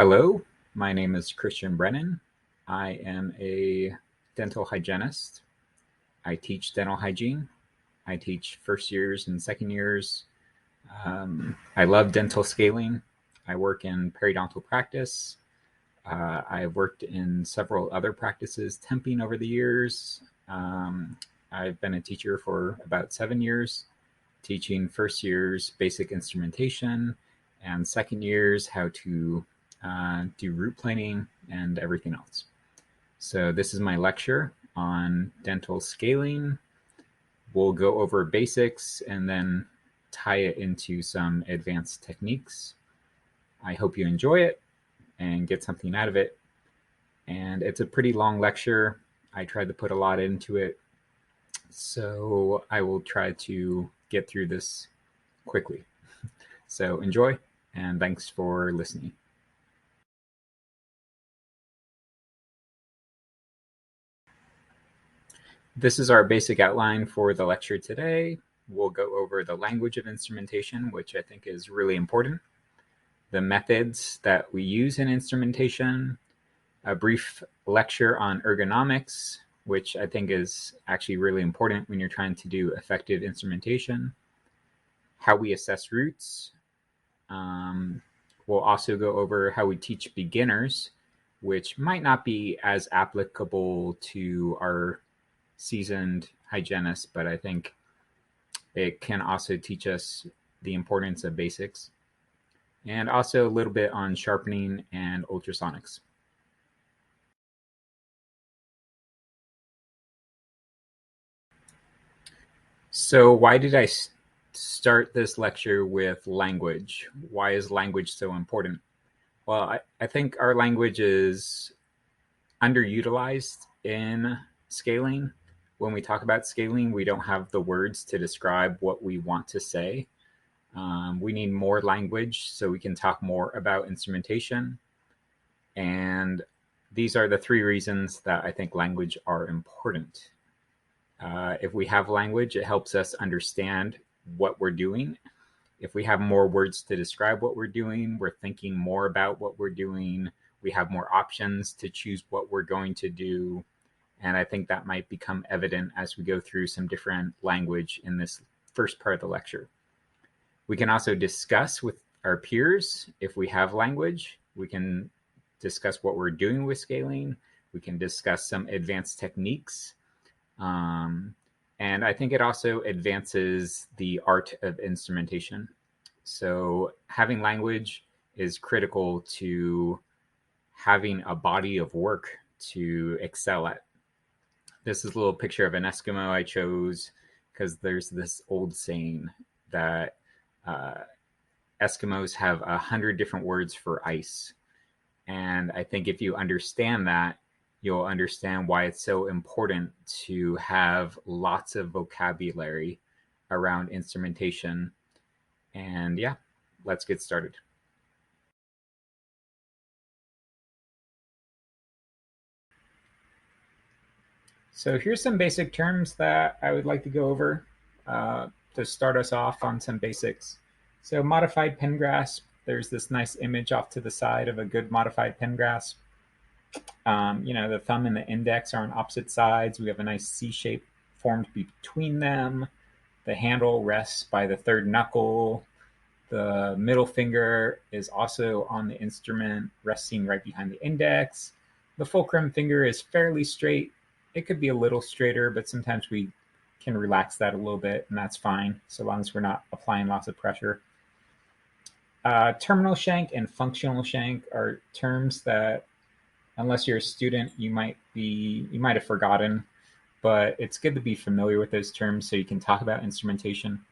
Hello, my name is Christian Brennan. I am a dental hygienist. I teach dental hygiene. I teach first years and second years. I love dental scaling. I work in periodontal practice. I've worked in several other practices temping over the years. I've been a teacher for about 7 years, teaching first years basic instrumentation and second years how to do root planing and everything else. So this is my lecture on dental scaling. We'll go over basics and then tie it into some advanced techniques. I hope you enjoy it and get something out of it. And it's a pretty long lecture. I tried to put a lot into it, so I will try to get through this quickly. So enjoy, and thanks for listening. This is our basic outline for the lecture today. We'll go over the language of instrumentation, which I think is really important, the methods that we use in instrumentation, a brief lecture on ergonomics, which I think is actually really important when you're trying to do effective instrumentation, how we assess roots. We'll also go over how we teach beginners, which might not be as applicable to our seasoned hygienists, but I think it can also teach us the importance of basics, and also a little bit on sharpening and ultrasonics. So why did I start this lecture with language? Why is language so important? Well, I think our language is underutilized in scaling. When we talk about scaling, we don't have the words to describe what we want to say. We need more language so we can talk more about instrumentation. And these are the three reasons that I think language are important. If we have language, it helps us understand what we're doing. If we have more words to describe what we're doing, we're thinking more about what we're doing. We have more options to choose what we're going to do. And I think that might become evident as we go through some different language in this first part of the lecture. We can also discuss with our peers. If we have language, we can discuss what we're doing with scaling. We can discuss some advanced techniques. And I think it also advances the art of instrumentation. So having language is critical to having a body of work to excel at. This is a little picture of an Eskimo I chose because there's this old saying that Eskimos have 100 different words for ice. And I think if you understand that, you'll understand why it's so important to have lots of vocabulary around instrumentation. And yeah, let's get started. So here's some basic terms that I would like to go over to start us off on some basics. So modified pen grasp, there's this nice image off to the side of a good modified pen grasp. The thumb and the index are on opposite sides. We have a nice C shape formed between them. The handle rests by the third knuckle. The middle finger is also on the instrument, resting right behind the index. The fulcrum finger is fairly straight. It could be a little straighter, but sometimes we can relax that a little bit, and that's fine, so long as we're not applying lots of pressure. Terminal shank and functional shank are terms that, unless you're a student, you might have forgotten, but it's good to be familiar with those terms so you can talk about instrumentation.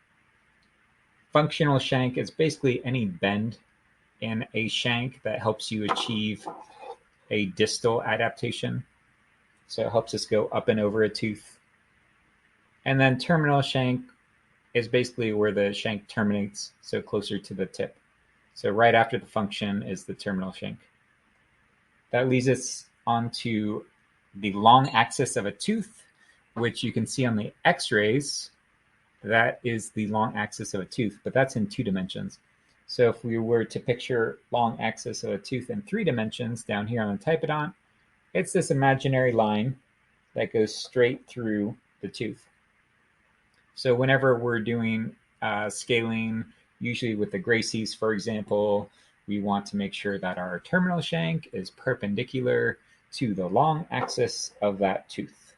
Functional shank is basically any bend in a shank that helps you achieve a distal adaptation. So it helps us go up and over a tooth. And then terminal shank is basically where the shank terminates, so closer to the tip. So right after the function is the terminal shank. That leads us onto the long axis of a tooth, which you can see on the x-rays. That is the long axis of a tooth, but that's in 2 dimensions. So if we were to picture long axis of a tooth in 3 dimensions down here on the typodont, it's this imaginary line that goes straight through the tooth. So whenever we're doing scaling, usually with the Gracies, for example, we want to make sure that our terminal shank is perpendicular to the long axis of that tooth.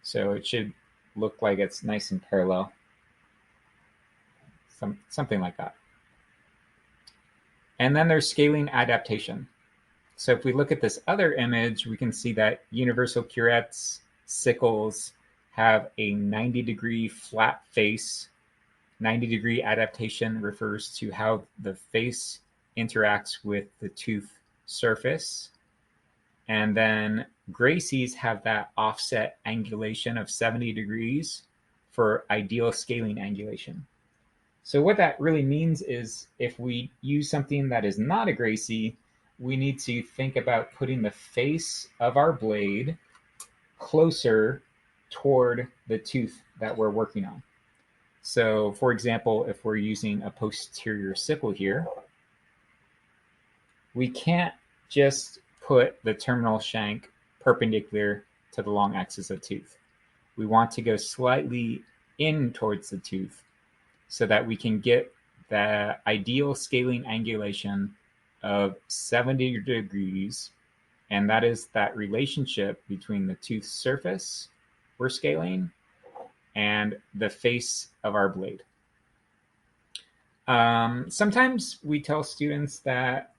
So it should look like it's nice and parallel, something like that. And then there's scaling adaptation. So if we look at this other image, we can see that universal curettes, sickles, have a 90-degree flat face. 90-degree adaptation refers to how the face interacts with the tooth surface. And then Gracies have that offset angulation of 70 degrees for ideal scaling angulation. So what that really means is if we use something that is not a Gracie, we need to think about putting the face of our blade closer toward the tooth that we're working on. So for example, if we're using a posterior sickle here, we can't just put the terminal shank perpendicular to the long axis of tooth. We want to go slightly in towards the tooth so that we can get the ideal scaling angulation of 70 degrees, and that is that relationship between the tooth surface we're scaling and the face of our blade. Sometimes we tell students that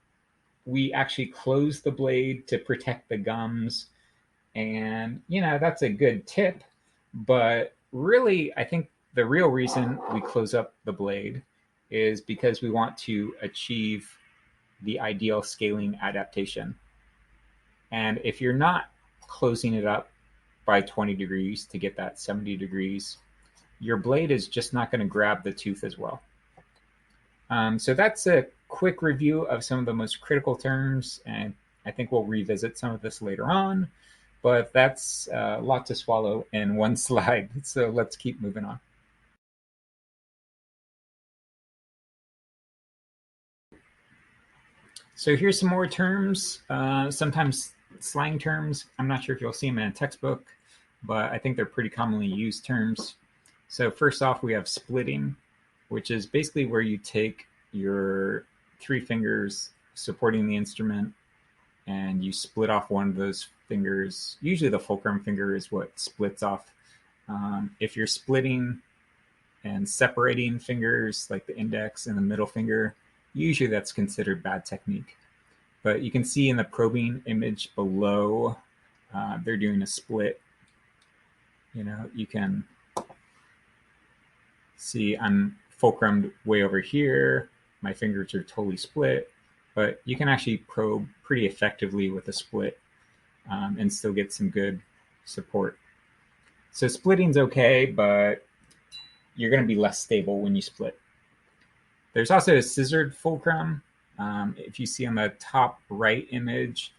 we actually close the blade to protect the gums, and that's a good tip, but really I think the real reason we close up the blade is because we want to achieve the ideal scaling adaptation. And if you're not closing it up by 20 degrees to get that 70 degrees, your blade is just not going to grab the tooth as well. So that's a quick review of some of the most critical terms, and I think we'll revisit some of this later on, but that's a lot to swallow in one slide. So let's keep moving on. So here's some more terms, sometimes slang terms. I'm not sure if you'll see them in a textbook, but I think they're pretty commonly used terms. So first off, we have splitting, which is basically where you take your 3 fingers supporting the instrument and you split off one of those fingers. Usually the fulcrum finger is what splits off. If you're splitting and separating fingers like the index and the middle finger, usually that's considered bad technique. But you can see in the probing image below, they're doing a split. You can see I'm fulcrumed way over here. My fingers are totally split, but you can actually probe pretty effectively with a split and still get some good support. So splitting's okay, but you're going to be less stable when you split. There's also a scissored fulcrum. If you see on the top right image,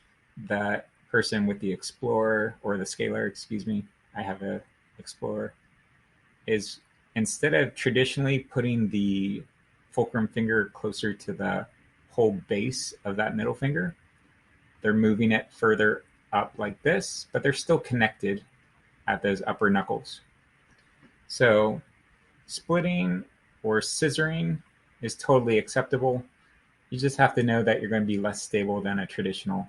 that person with the Explorer, or the Scalar, excuse me, I have a Explorer, is instead of traditionally putting the fulcrum finger closer to the whole base of that middle finger, they're moving it further up like this, but they're still connected at those upper knuckles. So splitting or scissoring is totally acceptable. You just have to know that you're going to be less stable than a traditional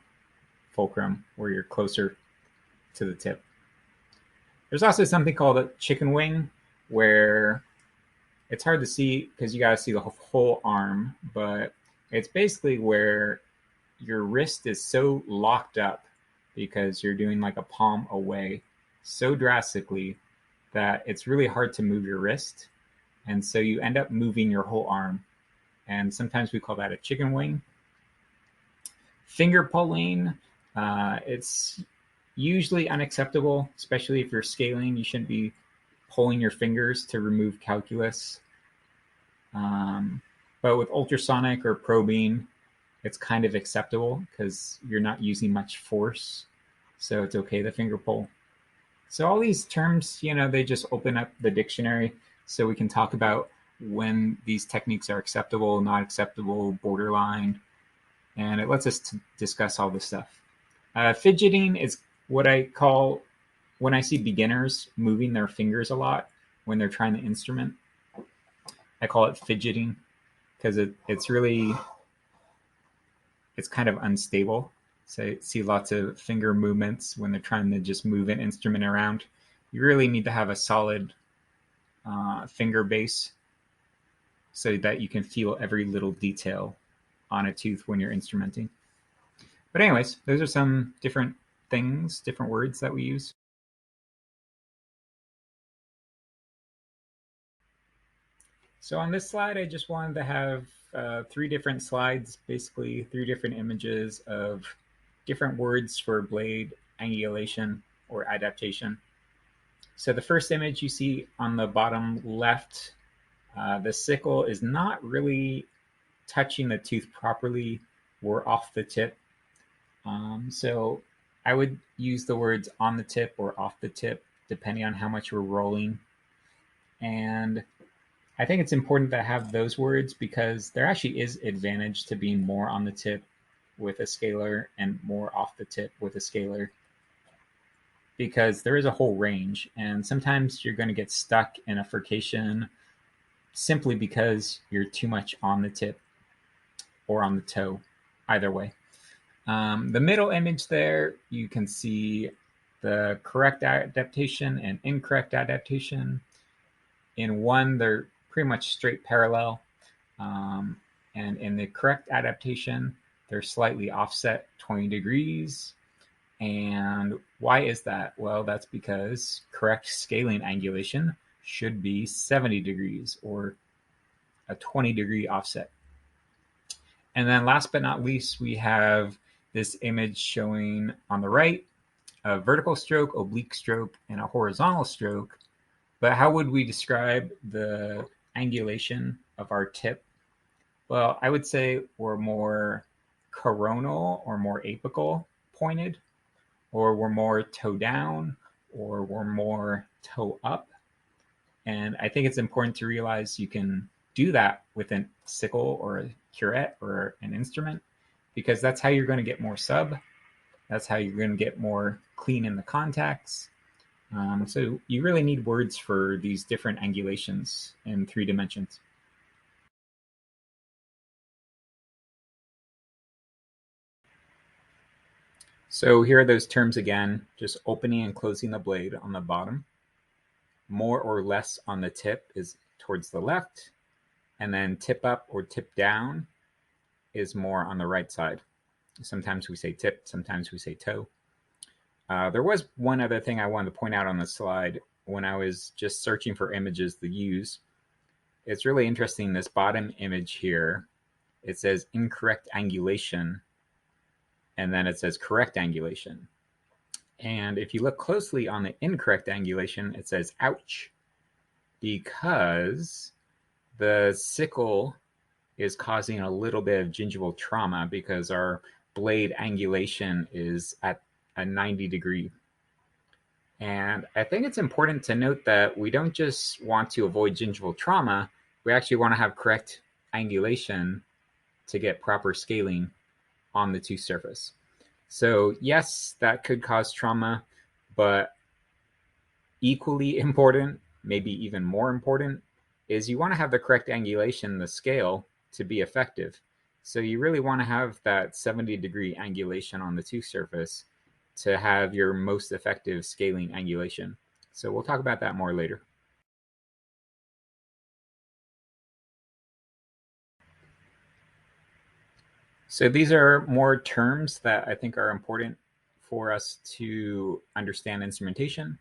fulcrum where you're closer to the tip. There's also something called a chicken wing, where it's hard to see because you got to see the whole arm, but it's basically where your wrist is so locked up because you're doing like a palm away so drastically that it's really hard to move your wrist. And so you end up moving your whole arm. And sometimes we call that a chicken wing. Finger pulling, it's usually unacceptable, especially if you're scaling. You shouldn't be pulling your fingers to remove calculus. But with ultrasonic or probing, it's kind of acceptable because you're not using much force. So it's okay to finger pull. So all these terms, they just open up the dictionary so we can talk about when these techniques are acceptable, not acceptable, borderline, and it lets us discuss all this stuff. Fidgeting is what I call when I see beginners moving their fingers a lot when they're trying to instrument. I call it fidgeting because it's kind of unstable. So I see lots of finger movements when they're trying to just move an instrument around. You really need to have a solid finger base so that you can feel every little detail on a tooth when you're instrumenting. But anyways, those are some different things, different words that we use. So on this slide, I just wanted to have 3 different slides, basically 3 different images of different words for blade angulation or adaptation. So the first image you see on the bottom left, the sickle is not really touching the tooth properly. We're off the tip. So I would use the words on the tip or off the tip, depending on how much we're rolling. And I think it's important to have those words because there actually is advantage to being more on the tip with a scaler and more off the tip with a scaler, because there is a whole range, and sometimes you're going to get stuck in a furcation simply because you're too much on the tip or on the toe, either way. The middle image there, you can see the correct adaptation and incorrect adaptation. In one, they're pretty much straight parallel. And in the correct adaptation, they're slightly offset 20 degrees. And why is that? Well, that's because correct scaling angulation should be 70 degrees or a 20-degree offset. And then last but not least, we have this image showing on the right a vertical stroke, oblique stroke, and a horizontal stroke. But how would we describe the angulation of our tip? Well, I would say we're more coronal or more apical pointed, or we're more toe down, or we're more toe up. And I think it's important to realize you can do that with a sickle or a curette or an instrument, because that's how you're going to get more sub. That's how you're going to get more clean in the contacts. So you really need words for these different angulations in 3 dimensions. So here are those terms again, just opening and closing the blade on the bottom. More or less on the tip is towards the left, and then tip up or tip down is more on the right side. Sometimes we say tip, sometimes we say toe. There was one other thing I wanted to point out on the slide when I was just searching for images to use. It's really interesting, this bottom image here, it says incorrect angulation, and then it says correct angulation. And if you look closely on the incorrect angulation, it says ouch, because the sickle is causing a little bit of gingival trauma because our blade angulation is at a 90-degree. And I think it's important to note that we don't just want to avoid gingival trauma, we actually want to have correct angulation to get proper scaling on the tooth surface. So yes, that could cause trauma, but equally important, maybe even more important, is you want to have the correct angulation, the scale, to be effective. So you really want to have that 70-degree angulation on the tooth surface to have your most effective scaling angulation. So we'll talk about that more later. So these are more terms that I think are important for us to understand instrumentation.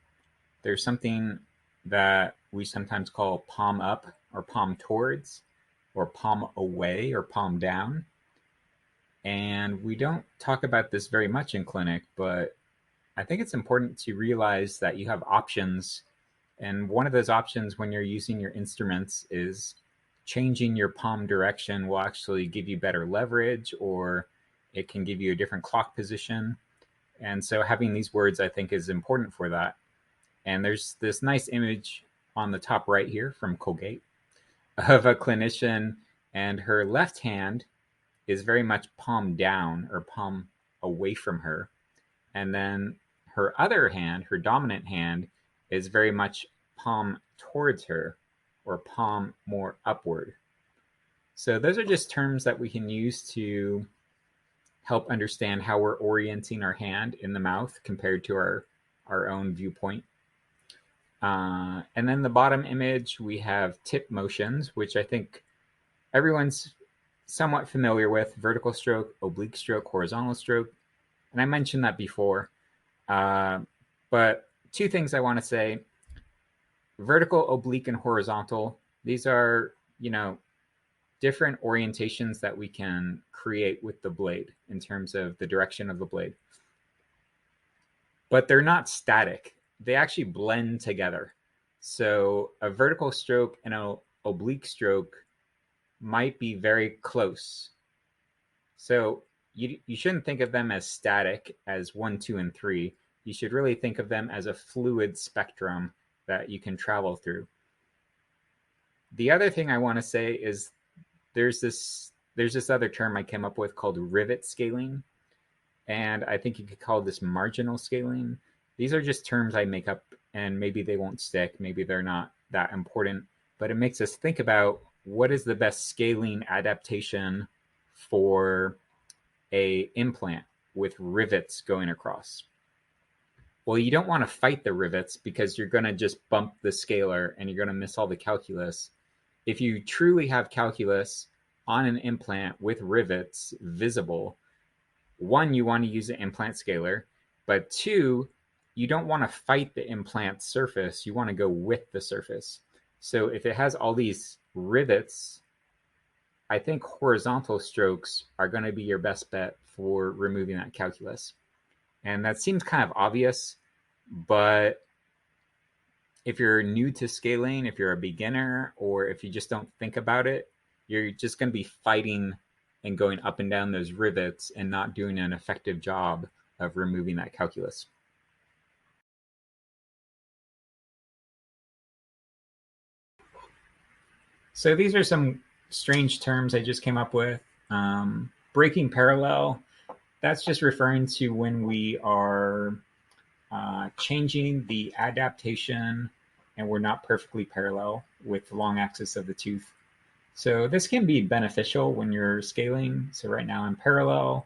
There's something that we sometimes call palm up or palm towards, or palm away or palm down. And we don't talk about this very much in clinic, but I think it's important to realize that you have options. And one of those options when you're using your instruments is changing your palm direction will actually give you better leverage, or it can give you a different clock position. And so having these words, I think, is important for that. And there's this nice image on the top right here from Colgate. of a clinician, and her left hand is very much palm down or palm away from her. And then her other hand, her dominant hand, is very much palm towards her or palm more upward. So those are just terms that we can use to help understand how we're orienting our hand in the mouth compared to our own viewpoint. And then the bottom image, we have tip motions, which I think everyone's somewhat familiar with: vertical stroke, oblique stroke, horizontal stroke. And I mentioned that before. But two things I want to say: vertical, oblique, and horizontal. These are, different orientations that we can create with the blade in terms of the direction of the blade. But they're not static. They actually blend together. So a vertical stroke and an oblique stroke might be very close. So you shouldn't think of them as static as 1, 2, and 3. You should really think of them as a fluid spectrum that you can travel through. The other thing I want to say is there's this other term I came up with called rivet scaling, and I think you could call this marginal scaling. These are just terms I make up, and maybe they won't stick, maybe they're not that important, but it makes us think about what is the best scaling adaptation for a implant with rivets going across. Well, you don't want to fight the rivets because you're going to just bump the scaler and you're going to miss all the calculus. If you truly have calculus on an implant with rivets visible, one, you want to use an implant scaler, but two, you don't want to fight the implant surface. You want to go with the surface. So if it has all these rivets, I think horizontal strokes are going to be your best bet for removing that calculus. And that seems kind of obvious, but if you're new to scaling, if you're a beginner, or if you just don't think about it, you're just going to be fighting and going up and down those rivets and not doing an effective job of removing that calculus. So these are some strange terms I just came up with. Breaking parallel, that's just referring to when we are changing the adaptation and we're not perfectly parallel with the long axis of the tooth. So this can be beneficial when you're scaling. So right now I'm parallel.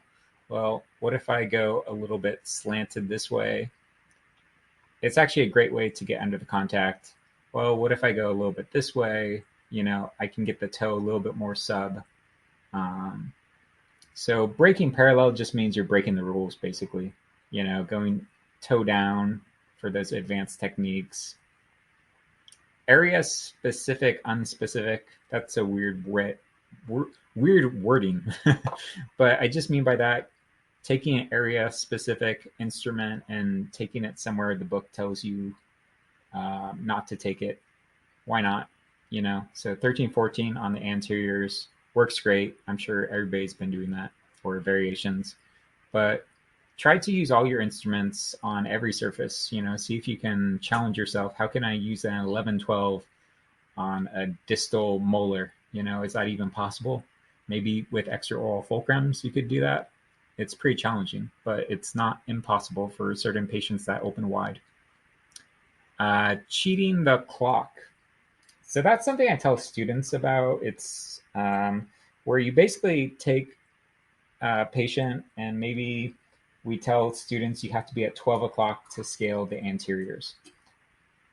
Well, what if I go a little bit slanted this way? It's actually a great way to get under the contact. Well, what if I go a little bit this way? I can get the toe a little bit more sub. So breaking parallel just means you're breaking the rules, basically. Going toe down for those advanced techniques. Area specific, unspecific, that's a weird wording. But I just mean by that, taking an area specific instrument and taking it somewhere the book tells you not to take it. Why not? So 13, 14 on the anteriors works great. I'm sure everybody's been doing that for variations, but try to use all your instruments on every surface. See if you can challenge yourself. How can I use an 11, 12 on a distal molar? Is that even possible? Maybe with extraoral fulcrums you could do that. It's pretty challenging, but it's not impossible for certain patients that open wide. Cheating the clock. So that's something I tell students about. It's where you basically take a patient and maybe we tell students you have to be at 12 o'clock to scale the anteriors.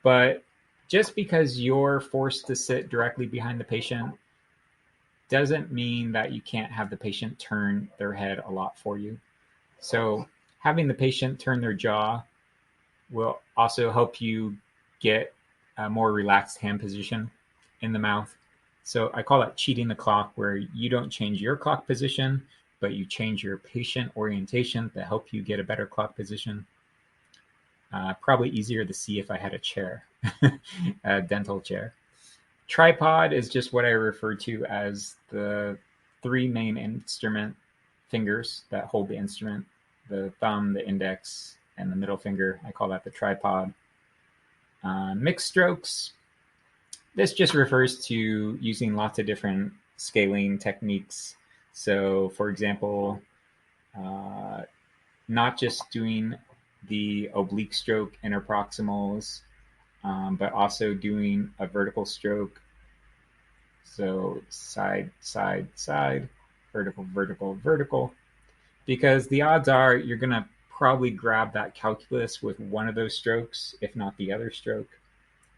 But just because you're forced to sit directly behind the patient doesn't mean that you can't have the patient turn their head a lot for you. So having the patient turn their jaw will also help you get a more relaxed hand position in the mouth. So I call that cheating the clock, where you don't change your clock position, but you change your patient orientation to help you get a better clock position. Probably easier to see if I had a chair, a dental chair. Tripod is just what I refer to as the three main instrument fingers that hold the instrument: the thumb, the index, and the middle finger. I call that the tripod. Mixed strokes. This just refers to using lots of different scaling techniques. So, for example, uh, not just doing the oblique stroke interproximals, but also doing a vertical stroke. So side, side, side, vertical, vertical, vertical. Because the odds are you're going to probably grab that calculus with one of those strokes, if not the other stroke.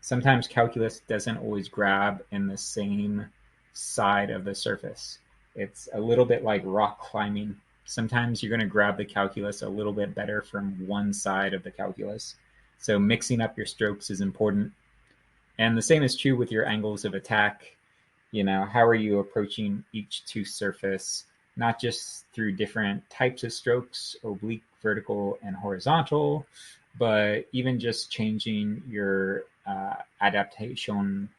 Sometimes calculus doesn't always grab in the same side of the surface. It's a little bit like rock climbing. Sometimes you're going to grab the calculus a little bit better from one side of the calculus. So mixing up your strokes is important. And the same is true with your angles of attack. How are you approaching each tooth surface, not just through different types of strokes, oblique, vertical, and horizontal, but even just changing your adaptation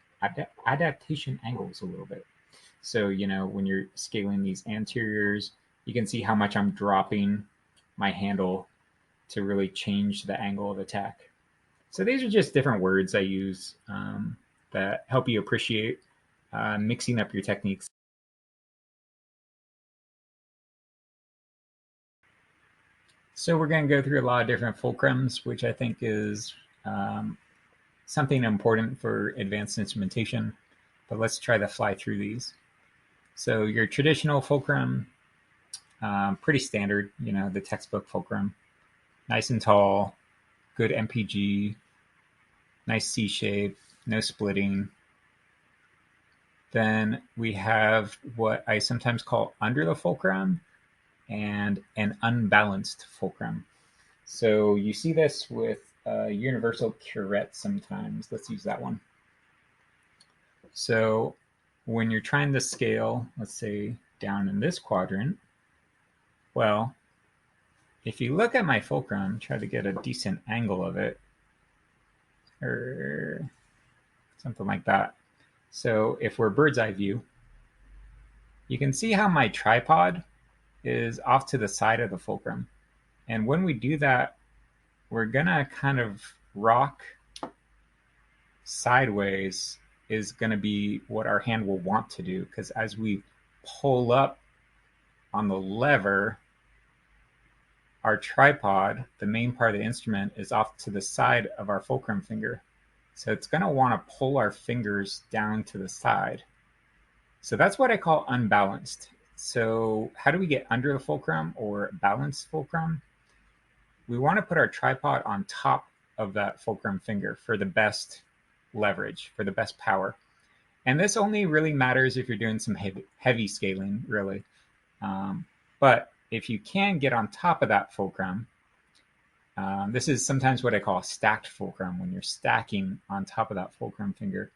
angles a little bit. So, when you're scaling these anteriors, you can see how much I'm dropping my handle to really change the angle of attack. So these are just different words I use that help you appreciate mixing up your techniques. So we're going to go through a lot of different fulcrums, which I think is something important for advanced instrumentation. But let's try to fly through these. So your traditional fulcrum, pretty standard, the textbook fulcrum. Nice and tall, good MPG, nice C shape, no splitting. Then we have what I sometimes call under the fulcrum and an unbalanced fulcrum. So you see this with universal curette sometimes. Let's use that one. So when you're trying to scale, let's say down in this quadrant, well, if you look at my fulcrum, try to get a decent angle of it, or something like that. So if we're bird's eye view, you can see how my tripod is off to the side of the fulcrum. And when we do that, we're gonna kind of rock sideways is gonna be what our hand will want to do, because as we pull up on the lever, our tripod, the main part of the instrument, is off to the side of our fulcrum finger. So it's gonna wanna pull our fingers down to the side. So that's what I call unbalanced. So how do we get under the fulcrum or balanced fulcrum? We want to put our tripod on top of that fulcrum finger for the best leverage, for the best power. And this only really matters if you're doing some heavy scaling, really. But if you can get on top of that fulcrum, this is sometimes what I call a stacked fulcrum. When you're stacking on top of that fulcrum finger,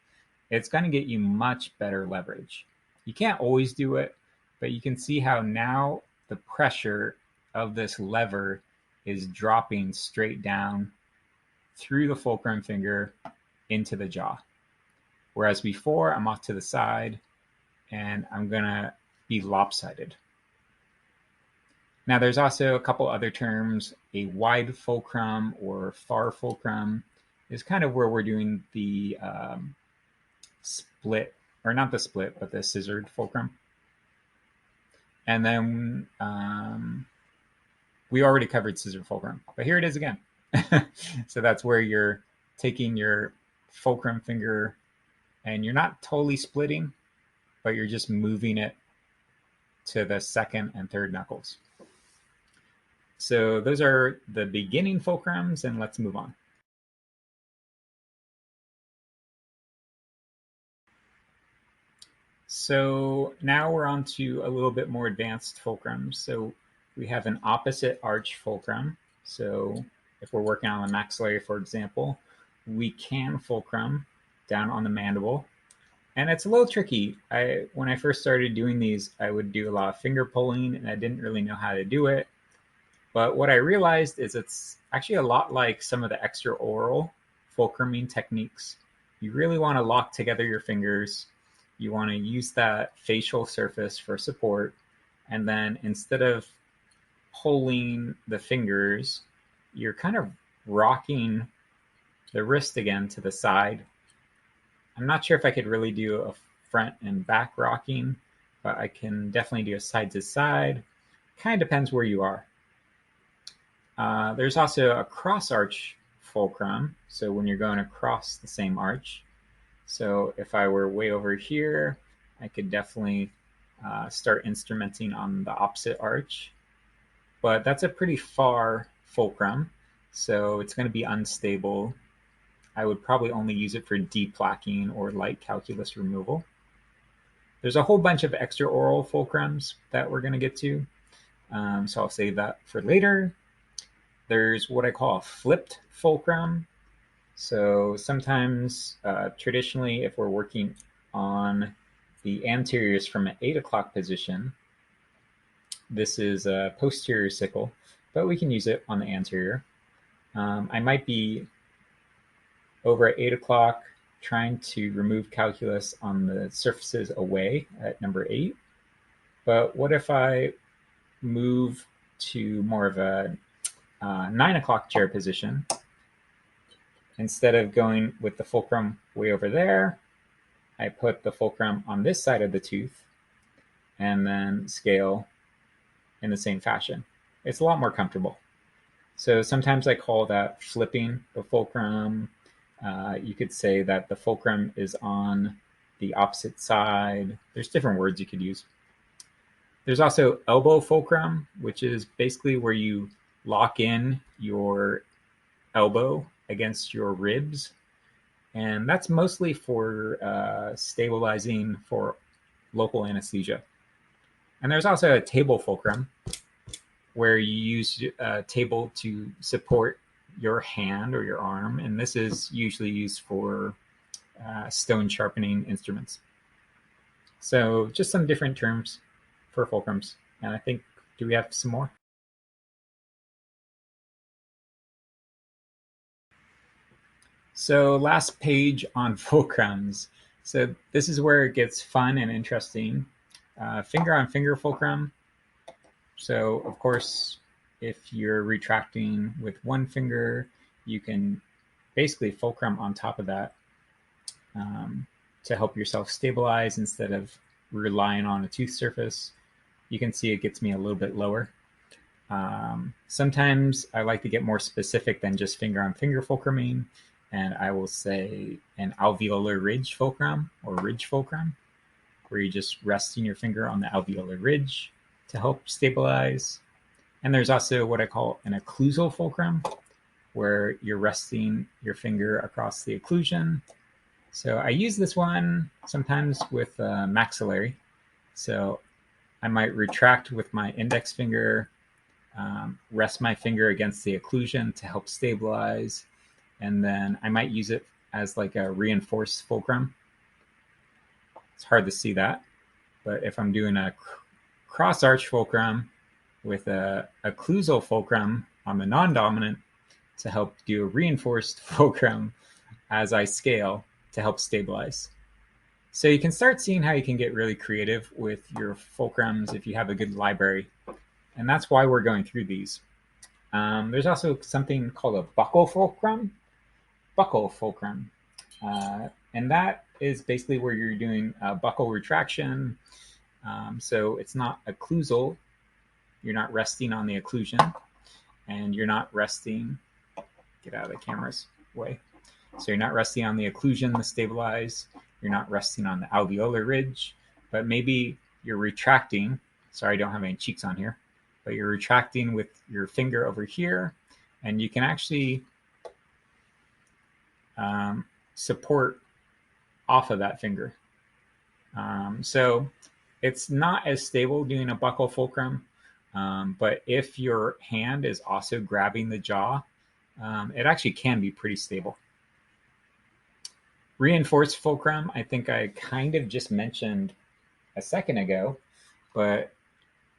it's going to get you much better leverage. You can't always do it, but you can see how now the pressure of this lever is dropping straight down through the fulcrum finger into the jaw. Whereas before, I'm off to the side and I'm going to be lopsided. Now, there's also a couple other terms. A wide fulcrum or far fulcrum is kind of where we're doing the split, or not the split, but the scissored fulcrum. And then we already covered scissor fulcrum, but here it is again. So that's where you're taking your fulcrum finger and you're not totally splitting, but you're just moving it to the second and third knuckles. So those are the beginning fulcrums, and let's move on. So now we're on to a little bit more advanced fulcrums. So we have an opposite arch fulcrum. So if we're working on the maxillary, for example, we can fulcrum down on the mandible. And it's a little tricky. When I first started doing these, I would do a lot of finger pulling and I didn't really know how to do it. But what I realized is it's actually a lot like some of the extraoral fulcruming techniques. You really want to lock together your fingers. You want to use that facial surface for support. And then instead of pulling the fingers, you're kind of rocking the wrist again to the side I'm not sure if I could really do a front and back rocking, but I can definitely do a side to side. Kind of depends where you are. There's also a cross arch fulcrum, so when you're going across the same arch. So if I were way over here, I could definitely start instrumenting on the opposite arch. But that's a pretty far fulcrum, so it's going to be unstable. I would probably only use it for deplaquing or light calculus removal. There's a whole bunch of extraoral fulcrums that we're going to get to, so I'll save that for later. There's what I call a flipped fulcrum. So sometimes, traditionally, if we're working on the anteriors from an 8 o'clock position, this is a posterior sickle, but we can use it on the anterior. I might be over at 8 o'clock trying to remove calculus on the surfaces away at number 8. But what if I move to more of a 9 o'clock chair position? Instead of going with the fulcrum way over there, I put the fulcrum on this side of the tooth and then scale in the same fashion. It's a lot more comfortable. So sometimes I call that flipping the fulcrum. You could say that the fulcrum is on the opposite side. There's different words you could use. There's also elbow fulcrum, which is basically where you lock in your elbow against your ribs. And that's mostly for stabilizing for local anesthesia. And there's also a table fulcrum, where you use a table to support your hand or your arm. And this is usually used for stone sharpening instruments. So just some different terms for fulcrums. And I think, do we have some more? So last page on fulcrums. So this is where it gets fun and interesting. Finger on finger fulcrum. So of course, if you're retracting with one finger, you can basically fulcrum on top of that to help yourself stabilize instead of relying on a tooth surface. You can see it gets me a little bit lower. Sometimes I like to get more specific than just finger on finger fulcruming, and I will say an alveolar ridge fulcrum or ridge fulcrum, where you just resting your finger on the alveolar ridge to help stabilize. And there's also what I call an occlusal fulcrum, where you're resting your finger across the occlusion. So I use this one sometimes with maxillary. So I might retract with my index finger, rest my finger against the occlusion to help stabilize, and then I might use it as like a reinforced fulcrum. It's hard to see that, but if I'm doing a cross arch fulcrum with a occlusal fulcrum on the non-dominant to help do a reinforced fulcrum as I scale to help stabilize. So you can start seeing how you can get really creative with your fulcrums if you have a good library. And that's why we're going through these. There's also something called a buccal fulcrum. And that is basically where you're doing a buccal retraction. So it's not occlusal. You're not resting on the occlusion, and you're not resting, get out of the camera's way. So you're not resting on the occlusion to stabilize. You're not resting on the alveolar ridge, but maybe you're retracting. Sorry, I don't have any cheeks on here, but you're retracting with your finger over here, and you can actually support off of that finger. So it's not as stable doing a buccal fulcrum, but if your hand is also grabbing the jaw, it actually can be pretty stable. Reinforced fulcrum, I think I kind of just mentioned a second ago, but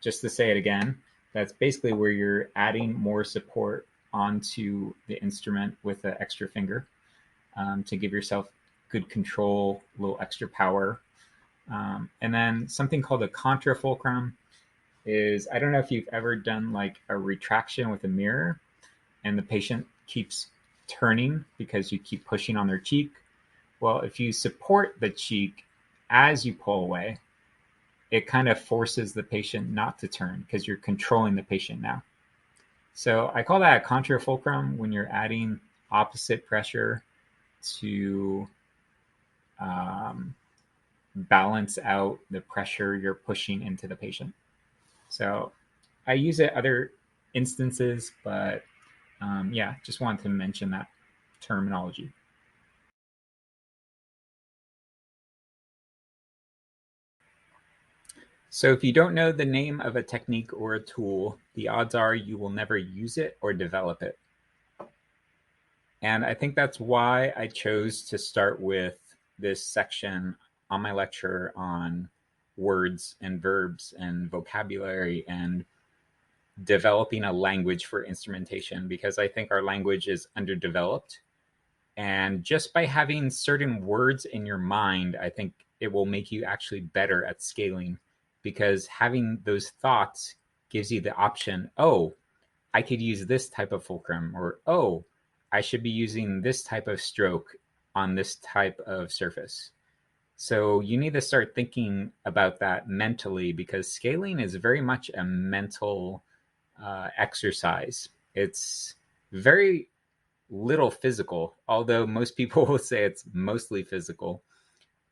just to say it again, that's basically where you're adding more support onto the instrument with an extra finger to give yourself good control, a little extra power. And then something called a contra fulcrum is, I don't know if you've ever done like a retraction with a mirror and the patient keeps turning because you keep pushing on their cheek. Well, if you support the cheek as you pull away, it kind of forces the patient not to turn because you're controlling the patient now. So I call that a contrafulcrum when you're adding opposite pressure to um, balance out the pressure you're pushing into the patient. So I use it other instances, but yeah, just wanted to mention that terminology. So if you don't know the name of a technique or a tool, the odds are you will never use it or develop it. And I think that's why I chose to start with this section on my lecture on words and verbs and vocabulary and developing a language for instrumentation, because I think our language is underdeveloped. And just by having certain words in your mind, I think it will make you actually better at scaling, because having those thoughts gives you the option, oh, I could use this type of fulcrum, or oh, I should be using this type of stroke on this type of surface. So you need to start thinking about that mentally, because scaling is very much a mental exercise. It's very little physical, although most people will say it's mostly physical.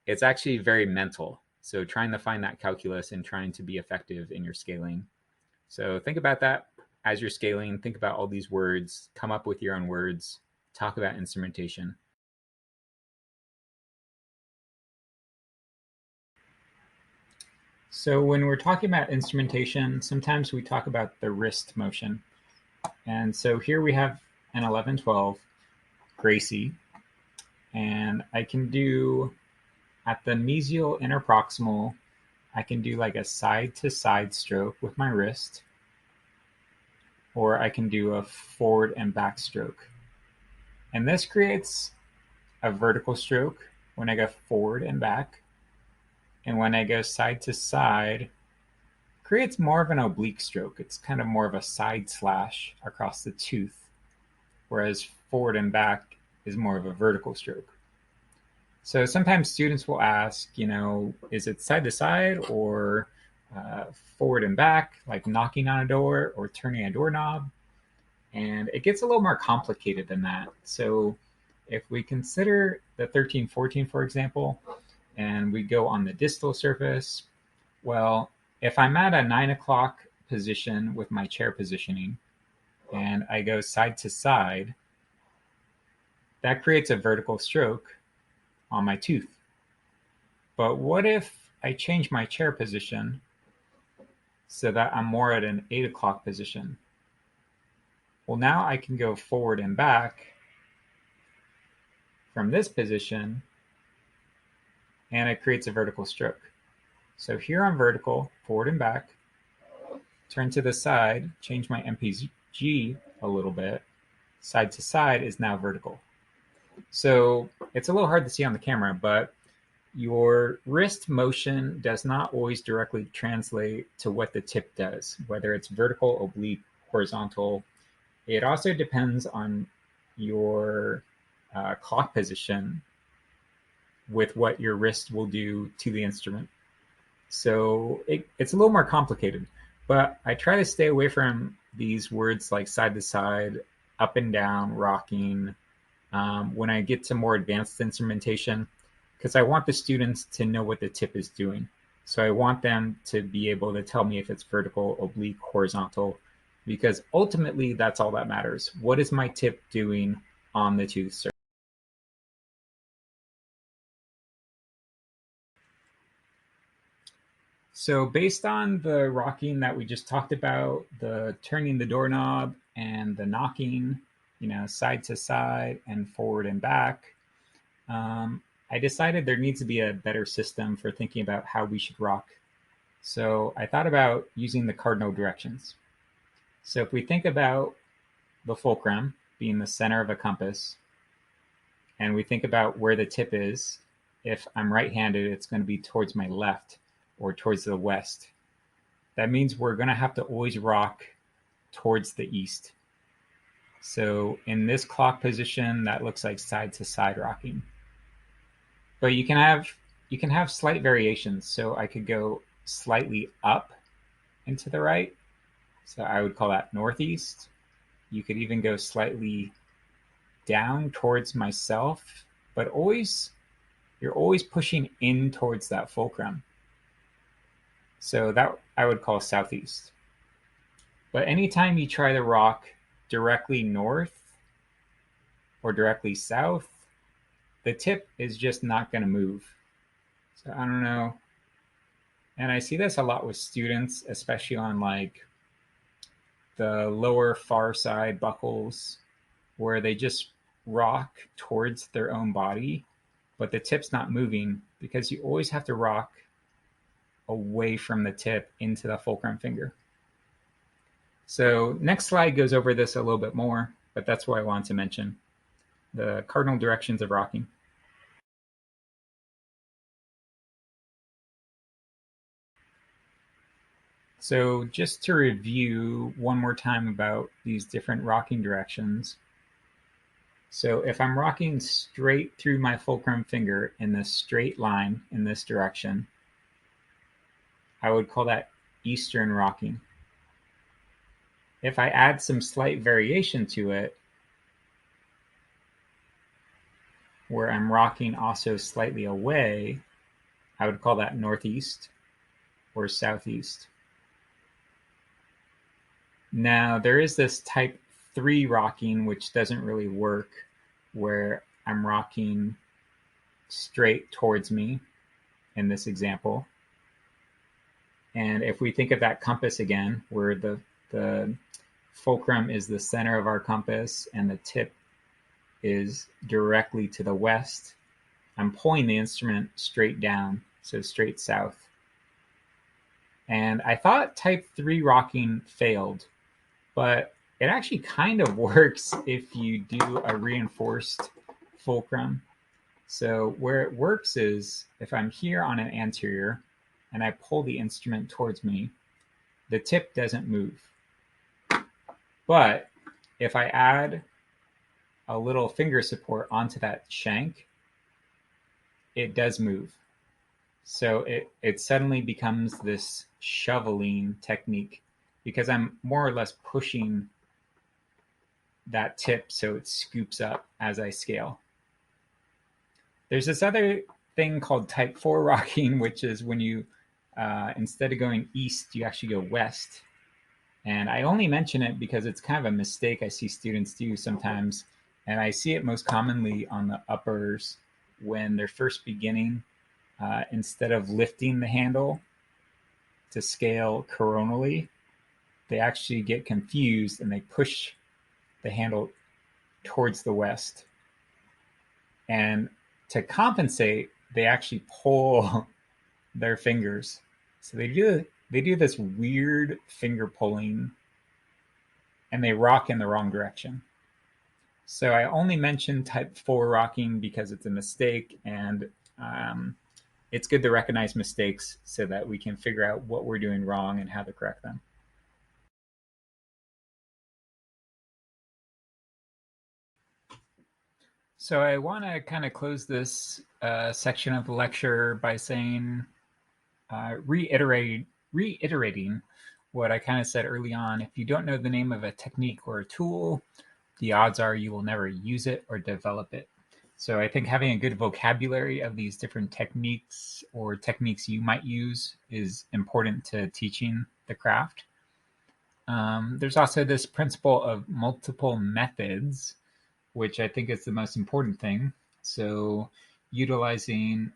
It's actually very mental. So trying to find that calculus and trying to be effective in your scaling. So think about that as you're scaling. Think about all these words, come up with your own words, talk about instrumentation. So when we're talking about instrumentation, sometimes we talk about the wrist motion. And so here we have an 11-12 Gracie, and I can do at the mesial interproximal, I can do like a side to side stroke with my wrist, or I can do a forward and back stroke. And this creates a vertical stroke when I go forward and back. And when I go side to side, creates more of an oblique stroke. It's kind of more of a side slash across the tooth, whereas forward and back is more of a vertical stroke. So sometimes students will ask, is it side to side or forward and back, like knocking on a door or turning a doorknob? And it gets a little more complicated than that. So if we consider the 13-14, for example, and we go on the distal surface, well, if I'm at a 9 o'clock position with my chair positioning and I go side to side, that creates a vertical stroke on my tooth. But what if I change my chair position so that I'm more at an 8 o'clock position? Well, now I can go forward and back from this position, and it creates a vertical stroke. So here I'm vertical, forward and back, turn to the side, change my MPG a little bit, side to side is now vertical. So it's a little hard to see on the camera, but your wrist motion does not always directly translate to what the tip does, whether it's vertical, oblique, horizontal. It also depends on your clock position with what your wrist will do to the instrument. So it's a little more complicated, but I try to stay away from these words like side to side, up and down, rocking, when I get to more advanced instrumentation, because I want the students to know what the tip is doing. So I want them to be able to tell me if it's vertical, oblique, horizontal, because ultimately that's all that matters. What is my tip doing on the tooth surface? So based on the rocking that we just talked about, the turning the doorknob and the knocking, side to side and forward and back, I decided there needs to be a better system for thinking about how we should rock. So I thought about using the cardinal directions. So if we think about the fulcrum being the center of a compass, and we think about where the tip is, if I'm right-handed, it's going to be towards my left or towards the west. That means we're going to have to always rock towards the east. So in this clock position, that looks like side to side rocking. But you can have slight variations. So I could go slightly up and to the right. So I would call that northeast. You could even go slightly down towards myself, but always you're always pushing in towards that fulcrum. So that I would call southeast. But anytime you try to rock directly north or directly south, the tip is just not going to move. So I don't know. And I see this a lot with students, especially on like the lower far side buckles, where they just rock towards their own body, but the tip's not moving because you always have to rock away from the tip into the fulcrum finger. So next slide goes over this a little bit more, but that's what I wanted to mention, the cardinal directions of rocking. So just to review one more time about these different rocking directions. So if I'm rocking straight through my fulcrum finger in this straight line in this direction, I would call that Eastern rocking. If I add some slight variation to it, where I'm rocking also slightly away, I would call that Northeast or Southeast. Now, there is this type 3 rocking, which doesn't really work, where I'm rocking straight towards me in this example. And if we think of that compass again, where the fulcrum is the center of our compass and the tip is directly to the west, I'm pulling the instrument straight down, so straight south. And I thought type 3 rocking failed, but it actually kind of works if you do a reinforced fulcrum. So where it works is if I'm here on an anterior and I pull the instrument towards me, the tip doesn't move. But if I add a little finger support onto that shank, it does move. So it suddenly becomes this shoveling technique because I'm more or less pushing that tip so it scoops up as I scale. There's this other thing called type 4 rocking, which is when you, instead of going east, you actually go west. And I only mention it because it's kind of a mistake I see students do sometimes. And I see it most commonly on the uppers when they're first beginning. Instead of lifting the handle to scale coronally, they actually get confused and they push the handle towards the west. And to compensate, they actually pull their fingers. So they do this weird finger pulling and they rock in the wrong direction. So I only mention type 4 rocking because it's a mistake, and it's good to recognize mistakes so that we can figure out what we're doing wrong and how to correct them. So I want to kind of close this section of the lecture by saying, reiterating what I kind of said early on. If you don't know the name of a technique or a tool, the odds are you will never use it or develop it. So I think having a good vocabulary of these different techniques or techniques you might use is important to teaching the craft. There's also this principle of multiple methods, which I think is the most important thing. So utilizing,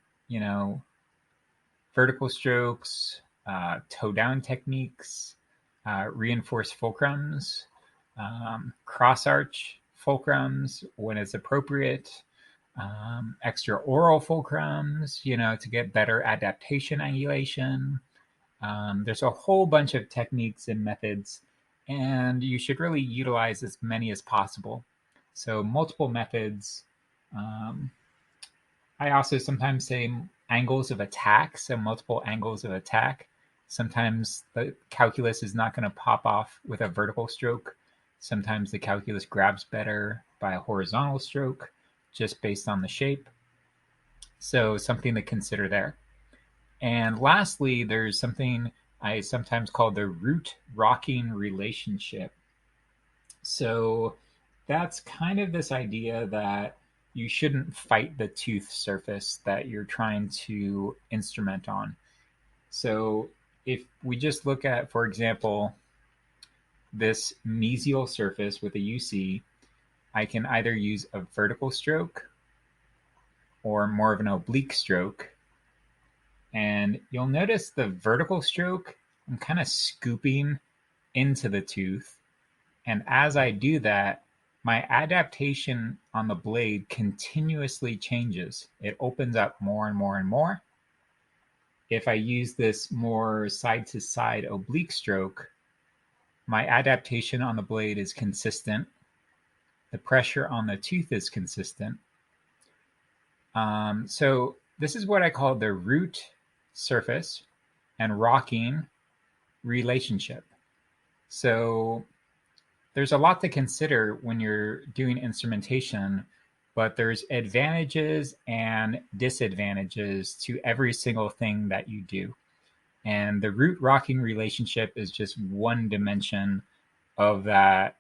vertical strokes, toe down techniques, reinforced fulcrums, cross arch fulcrums when it's appropriate, extra oral fulcrums, to get better adaptation angulation. There's a whole bunch of techniques and methods, and you should really utilize as many as possible. So multiple methods. I also sometimes say angles of attack, so multiple angles of attack. Sometimes the calculus is not going to pop off with a vertical stroke. Sometimes the calculus grabs better by a horizontal stroke, just based on the shape. So something to consider there. And lastly, there's something I sometimes call the root rocking relationship. So that's kind of this idea that you shouldn't fight the tooth surface that you're trying to instrument on. So if we just look at, for example, this mesial surface with a UC, I can either use a vertical stroke or more of an oblique stroke. And you'll notice the vertical stroke, I'm kind of scooping into the tooth. And as I do that, my adaptation on the blade continuously changes. It opens up more and more and more. If I use this more side to side oblique stroke, my adaptation on the blade is consistent. The pressure on the tooth is consistent. So this is what I call the root surface and rocking relationship. So there's a lot to consider when you're doing instrumentation, but there's advantages and disadvantages to every single thing that you do. And the root rocking relationship is just one dimension of that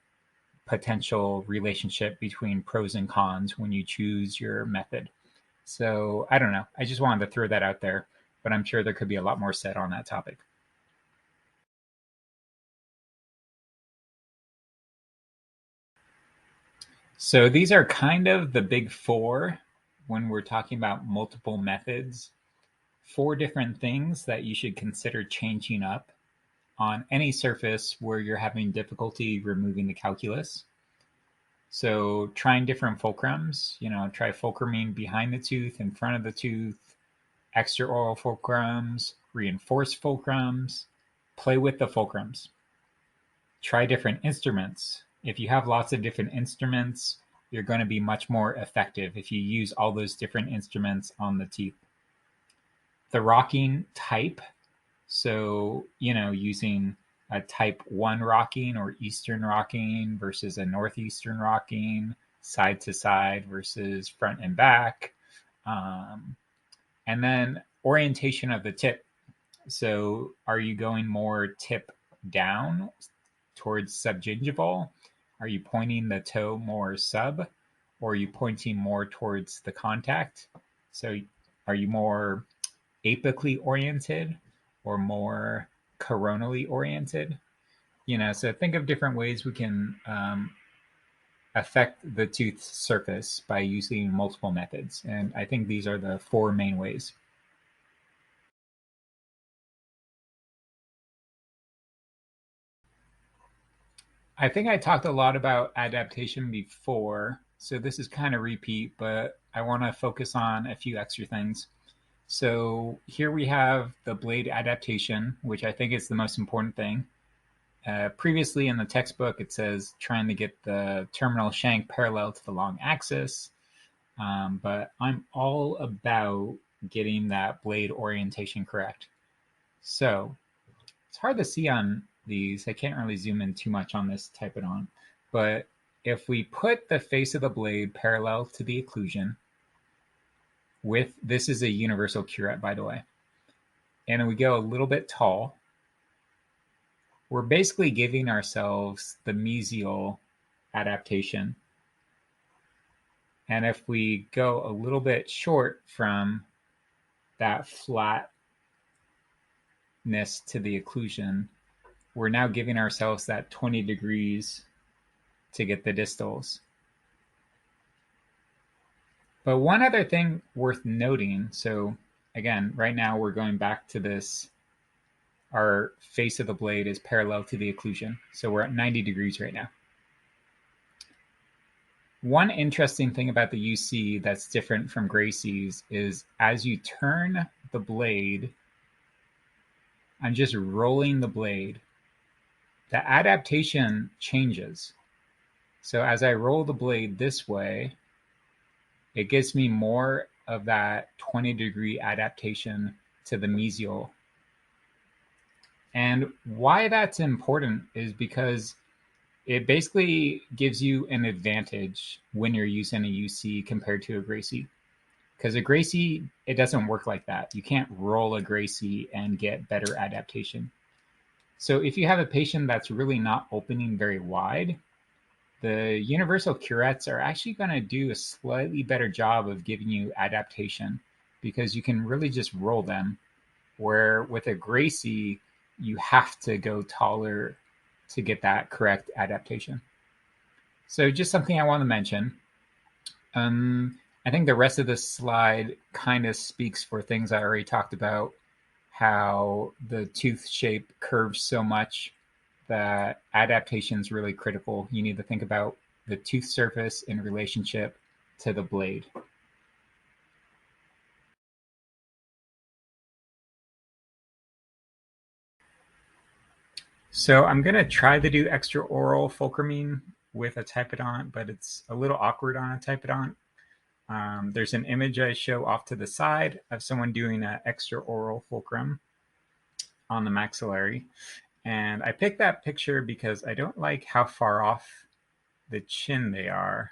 potential relationship between pros and cons when you choose your method. So I don't know. I just wanted to throw that out there, but I'm sure there could be a lot more said on that topic. So these are kind of the big four when we're talking about multiple methods. Four different things that you should consider changing up on any surface where you're having difficulty removing the calculus. So trying different fulcrums, try fulcruming behind the tooth, in front of the tooth, extraoral fulcrums, reinforced fulcrums, play with the fulcrums. Try different instruments. If you have lots of different instruments, you're going to be much more effective if you use all those different instruments on the teeth. The rocking type, so, using a type 1 rocking or eastern rocking versus a northeastern rocking, side to side versus front and back. And then orientation of the tip. So are you going more tip down towards subgingival? Are you pointing the toe more sub? Or are you pointing more towards the contact? So are you more apically oriented or more coronally oriented? So think of different ways we can affect the tooth surface by using multiple methods. And I think these are the four main ways. I think I talked a lot about adaptation before, so this is kind of repeat, but I want to focus on a few extra things. So here we have the blade adaptation, which I think is the most important thing. Previously in the textbook, it says trying to get the terminal shank parallel to the long axis, but I'm all about getting that blade orientation correct. So it's hard to see on these. I can't really zoom in too much on this, type it on. But if we put the face of the blade parallel to the occlusion, this is a universal curette, by the way, and we go a little bit tall, we're basically giving ourselves the mesial adaptation. And if we go a little bit short from that flatness to the occlusion, we're now giving ourselves that 20 degrees to get the distals. But one other thing worth noting, so again, right now we're going back to this, our face of the blade is parallel to the occlusion. So we're at 90 degrees right now. One interesting thing about the UC that's different from Gracie's is as you turn the blade, I'm just rolling the blade, the adaptation changes. So as I roll the blade this way, it gives me more of that 20-degree adaptation to the mesial. And why that's important is because it basically gives you an advantage when you're using a UC compared to a Gracie. Because a Gracie, it doesn't work like that. You can't roll a Gracie and get better adaptation. So if you have a patient that's really not opening very wide, the universal curettes are actually going to do a slightly better job of giving you adaptation because you can really just roll them. Where with a Gracie, you have to go taller to get that correct adaptation. So just something I want to mention. I think the rest of this slide kind of speaks for things I already talked about, how the tooth shape curves so much that adaptation is really critical. You need to think about the tooth surface in relationship to the blade. So I'm going to try to do extraoral fulcrumine with a typodont, but it's a little awkward on a typodont. There's an image I show off to the side of someone doing an extraoral fulcrum on the maxillary. And I picked that picture because I don't like how far off the chin they are.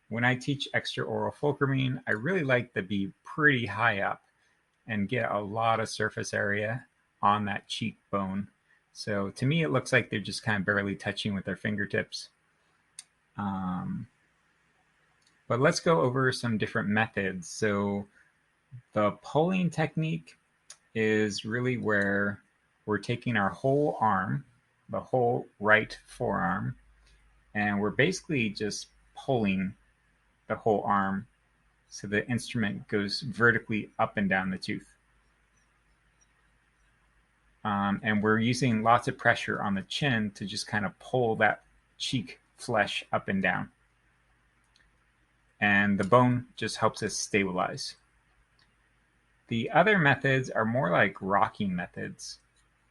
When I teach extraoral fulcrumine, I really like to be pretty high up and get a lot of surface area on that cheekbone. So to me, it looks like they're just kind of barely touching with their fingertips. But let's go over some different methods. So the pulling technique is really where we're taking our whole arm, the whole right forearm, and we're basically just pulling the whole arm so the instrument goes vertically up and down the tooth. And we're using lots of pressure on the chin to just kind of pull that cheek flesh up and down. And the bone just helps us stabilize. The other methods are more like rocking methods.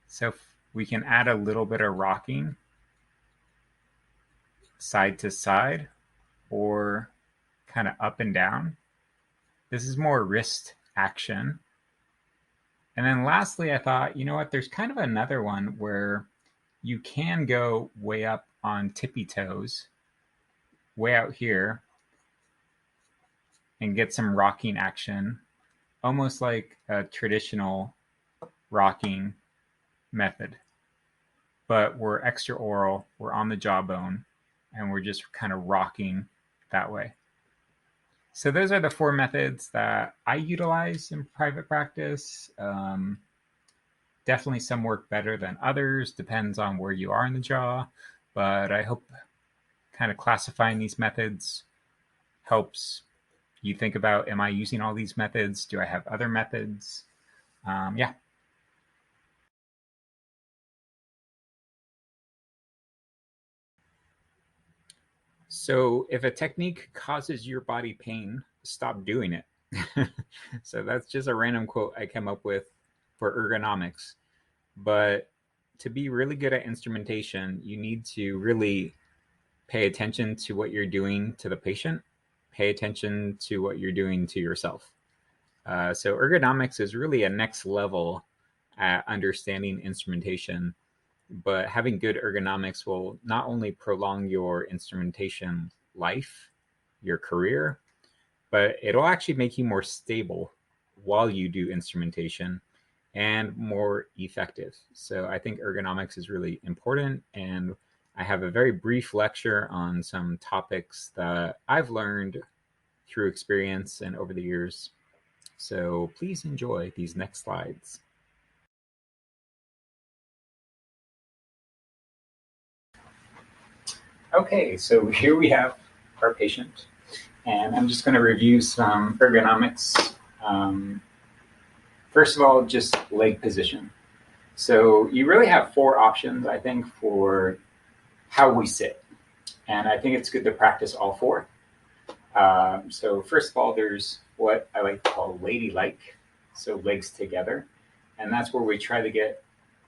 So we can add a little bit of rocking side to side or kind of up and down. This is more wrist action. And then lastly, I thought, you know what, there's kind of another one where you can go way up on tippy toes, way out here, and get some rocking action, almost like a traditional rocking method. But we're extraoral, we're on the jawbone, and we're just kind of rocking that way. So those are the 4 methods that I utilize in private practice. Definitely some work better than others, depends on where you are in the jaw, but I hope kind of classifying these methods helps you think about, am I using all these methods? Do I have other methods? Yeah. So if a technique causes your body pain, stop doing it. So that's just a random quote I came up with for ergonomics. But to be really good at instrumentation, you need to really pay attention to what you're doing to the patient, pay attention to what you're doing to yourself. So ergonomics is really a next level at understanding instrumentation, but having good ergonomics will not only prolong your instrumentation life, your career, but it'll actually make you more stable while you do instrumentation and more effective. So I think ergonomics is really important. And I have a very brief lecture on some topics that I've learned through experience and over the years. So please enjoy these next slides. Okay, so here we have our patient, and I'm just going to review some ergonomics. First of all, just leg position. So you really have 4 options, I think, for how we sit. And I think it's good to practice all 4. So first of all, there's what I like to call ladylike, so legs together. And that's where we try to get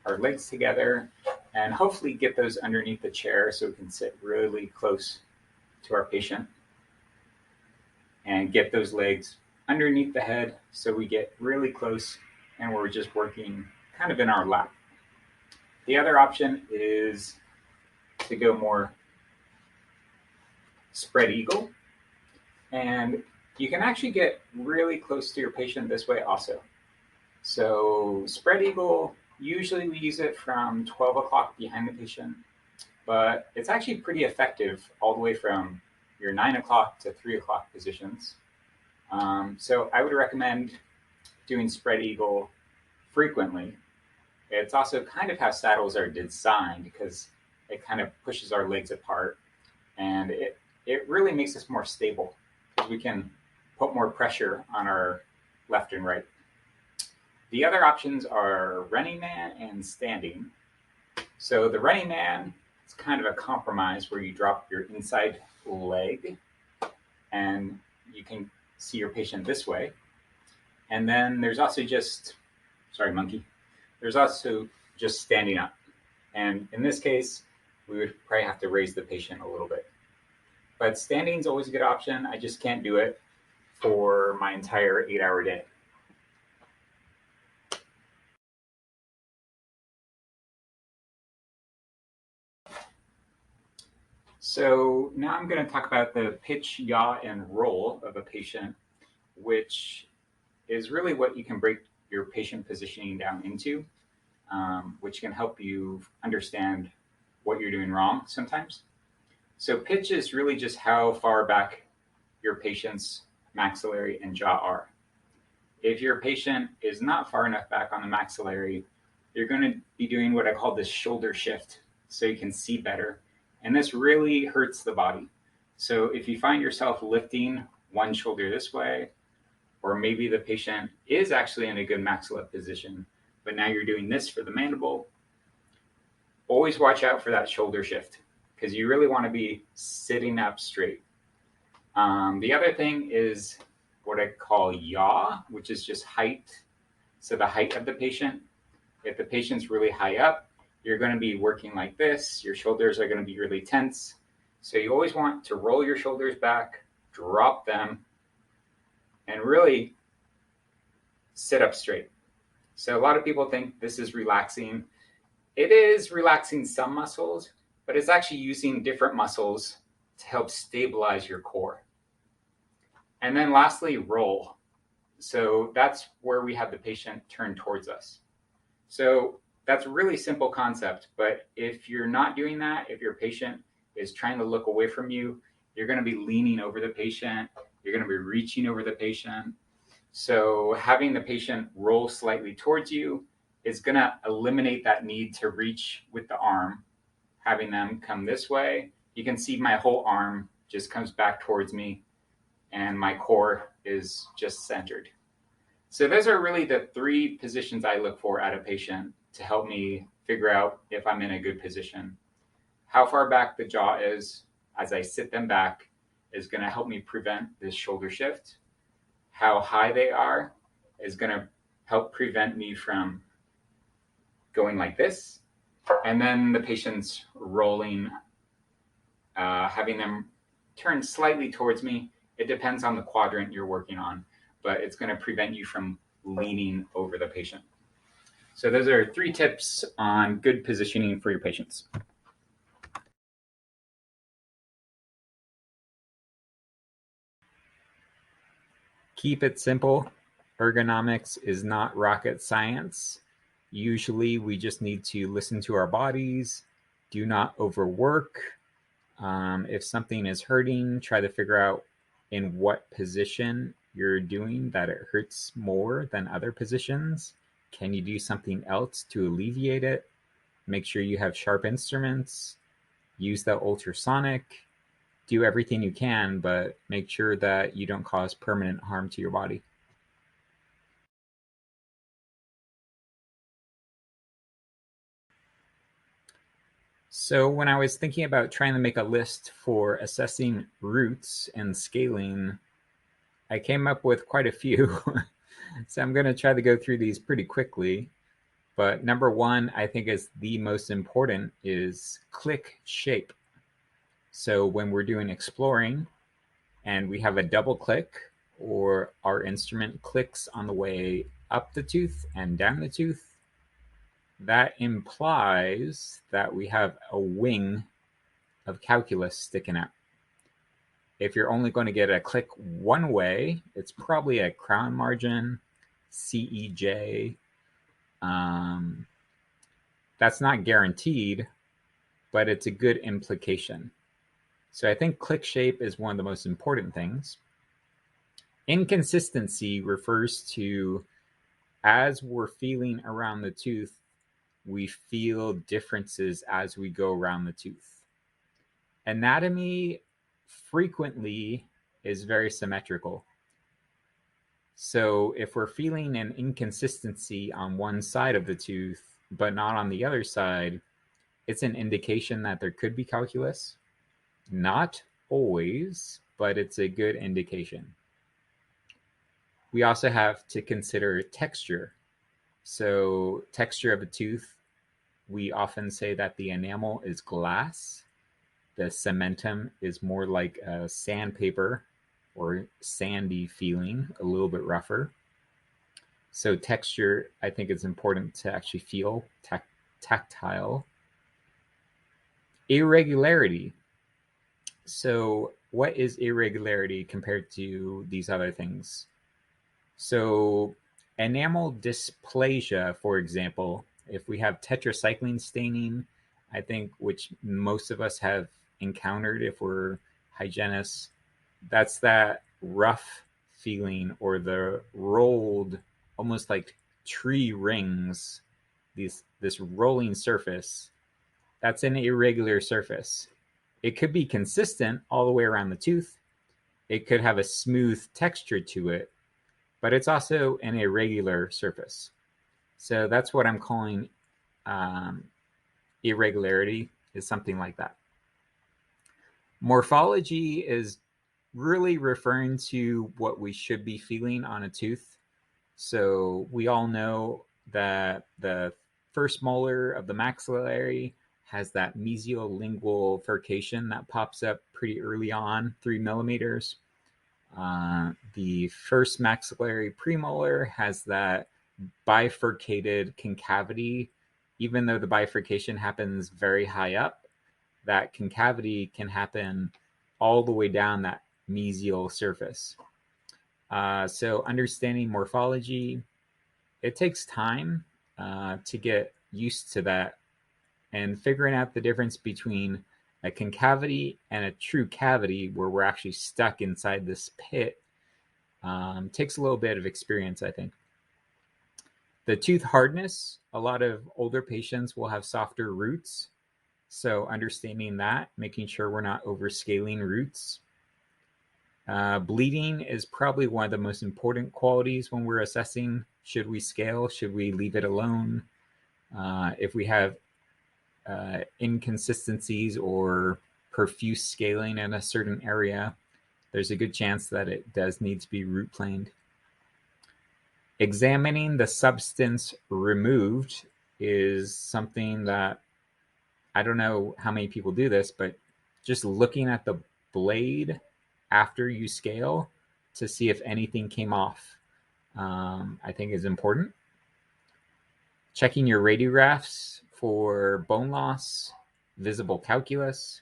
our legs together and hopefully get those underneath the chair so we can sit really close to our patient and get those legs underneath the head so we get really close and we're just working kind of in our lap. The other option is to go more spread eagle. And You can actually get really close to your patient this way also. So spread eagle, usually we use it from 12 o'clock behind the patient, but it's actually pretty effective all the way from your 9 o'clock to 3 o'clock positions. So I would recommend doing spread eagle frequently. It's also kind of how saddles are designed because it kind of pushes our legs apart, and it really makes us more stable because we can put more pressure on our left and right. The other options are running man and standing. So the running man is kind of a compromise where you drop your inside leg and you can see your patient this way. And then there's also just, sorry, monkey. There's also just standing up. And in this case, we would probably have to raise the patient a little bit. But standing is always a good option. I just can't do it for my entire 8-hour day. So now I'm going to talk about the pitch, yaw, and roll of a patient, which is really what you can break your patient positioning down into, which can help you understand what you're doing wrong sometimes. So pitch is really just how far back your patient's maxillary and jaw are. If your patient is not far enough back on the maxillary, you're going to be doing what I call this shoulder shift so you can see better. And this really hurts the body. So if you find yourself lifting one shoulder this way, or maybe the patient is actually in a good maxilla position, but now you're doing this for the mandible, always watch out for that shoulder shift because you really want to be sitting up straight. The other thing is what I call yaw, which is just height. So the height of the patient. If the patient's really high up, you're going to be working like this. Your shoulders are going to be really tense. So you always want to roll your shoulders back, drop them, and really sit up straight. So a lot of people think this is relaxing. It is relaxing some muscles, but it's actually using different muscles to help stabilize your core. And then lastly, roll. So that's where we have the patient turn towards us. So that's a really simple concept, but if you're not doing that, if your patient is trying to look away from you, you're going to be leaning over the patient, you're going to be reaching over the patient. So having the patient roll slightly towards you is going to eliminate that need to reach with the arm. Having them come this way, you can see my whole arm just comes back towards me and my core is just centered. So those are really the three positions I look for at a patient to help me figure out if I'm in a good position. How far back the jaw is as I sit them back is going to help me prevent this shoulder shift. How high they are is going to help prevent me from going like this. And then the patient's rolling, having them turn slightly towards me. It depends on the quadrant you're working on, but it's going to prevent you from leaning over the patient. So those are 3 tips on good positioning for your patients. Keep it simple. Ergonomics is not rocket science. Usually we just need to listen to our bodies, do not overwork. If something is hurting, try to figure out in what position you're doing that it hurts more than other positions. Can you do something else to alleviate it? Make sure you have sharp instruments. Use the ultrasonic. Do everything you can, but make sure that you don't cause permanent harm to your body. So when I was thinking about trying to make a list for assessing roots and scaling, I came up with quite a few. So I'm going to try to go through these pretty quickly. But number 1, I think is the most important, is click shape. So when we're doing exploring and we have a double click, or our instrument clicks on the way up the tooth and down the tooth, that implies that we have a wing of calculus sticking out. If you're only going to get a click one way, it's probably a crown margin, CEJ. Um, that's not guaranteed, but it's a good implication. So I think click shape is one of the most important things. Inconsistency refers to as we're feeling around the tooth, we feel differences as we go around the tooth. Anatomy frequently is very symmetrical. So if we're feeling an inconsistency on one side of the tooth, but not on the other side, it's an indication that there could be calculus. Not always, but it's a good indication. We also have to consider texture. So texture of a tooth, we often say that the enamel is glass. The cementum is more like a sandpaper or sandy feeling, a little bit rougher. So texture, I think it's important to actually feel tactile. Irregularity. So what is irregularity compared to these other things? So enamel dysplasia, for example, if we have tetracycline staining, I think, which most of us have encountered if we're hygienists, that's that rough feeling or the rolled, almost like tree rings, this rolling surface. That's an irregular surface. It could be consistent all the way around the tooth. It could have a smooth texture to it, but it's also an irregular surface. So that's what I'm calling irregularity, is something like that. Morphology is really referring to what we should be feeling on a tooth. So we all know that the first molar of the maxillary has that mesiolingual furcation that pops up pretty early on, 3 millimeters. The first maxillary premolar has that bifurcated concavity. Even though the bifurcation happens very high up, that concavity can happen all the way down that mesial surface. So understanding morphology, it takes time to get used to that, and figuring out the difference between a concavity and a true cavity where we're actually stuck inside this pit takes a little bit of experience, I think. The tooth hardness, a lot of older patients will have softer roots. So understanding that, making sure we're not overscaling roots. Bleeding is probably one of the most important qualities when we're assessing, should we scale, should we leave it alone? If we have inconsistencies or profuse scaling in a certain area, there's a good chance that it does need to be root planed. Examining the substance removed is something that I don't know how many people do this, but just looking at the blade after you scale to see if anything came off, I think is important. Checking your radiographs for bone loss, visible calculus,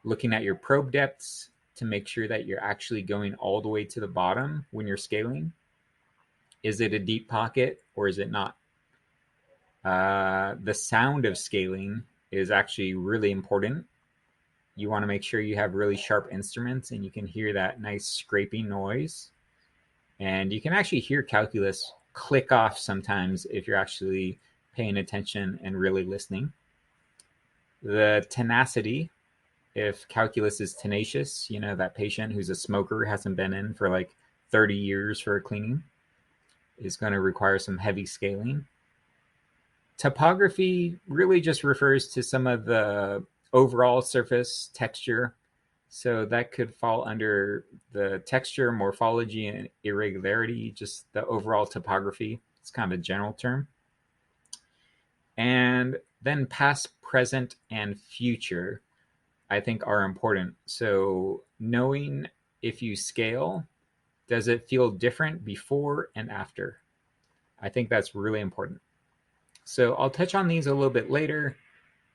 looking at your probe depths to make sure that you're actually going all the way to the bottom when you're scaling. Is it a deep pocket or is it not? The sound of scaling is actually really important. You want to make sure you have really sharp instruments and you can hear that nice scraping noise. And you can actually hear calculus click off sometimes if you're actually paying attention and really listening. The tenacity, if calculus is tenacious, you know, that patient who's a smoker, hasn't been in for like 30 years for a cleaning, is going to require some heavy scaling. Topography really just refers to some of the overall surface texture. So that could fall under the texture, morphology, and irregularity, just the overall topography. It's kind of a general term. And then past, present, and future, I think, are important. So knowing if you scale, does it feel different before and after? I think that's really important. So I'll touch on these a little bit later,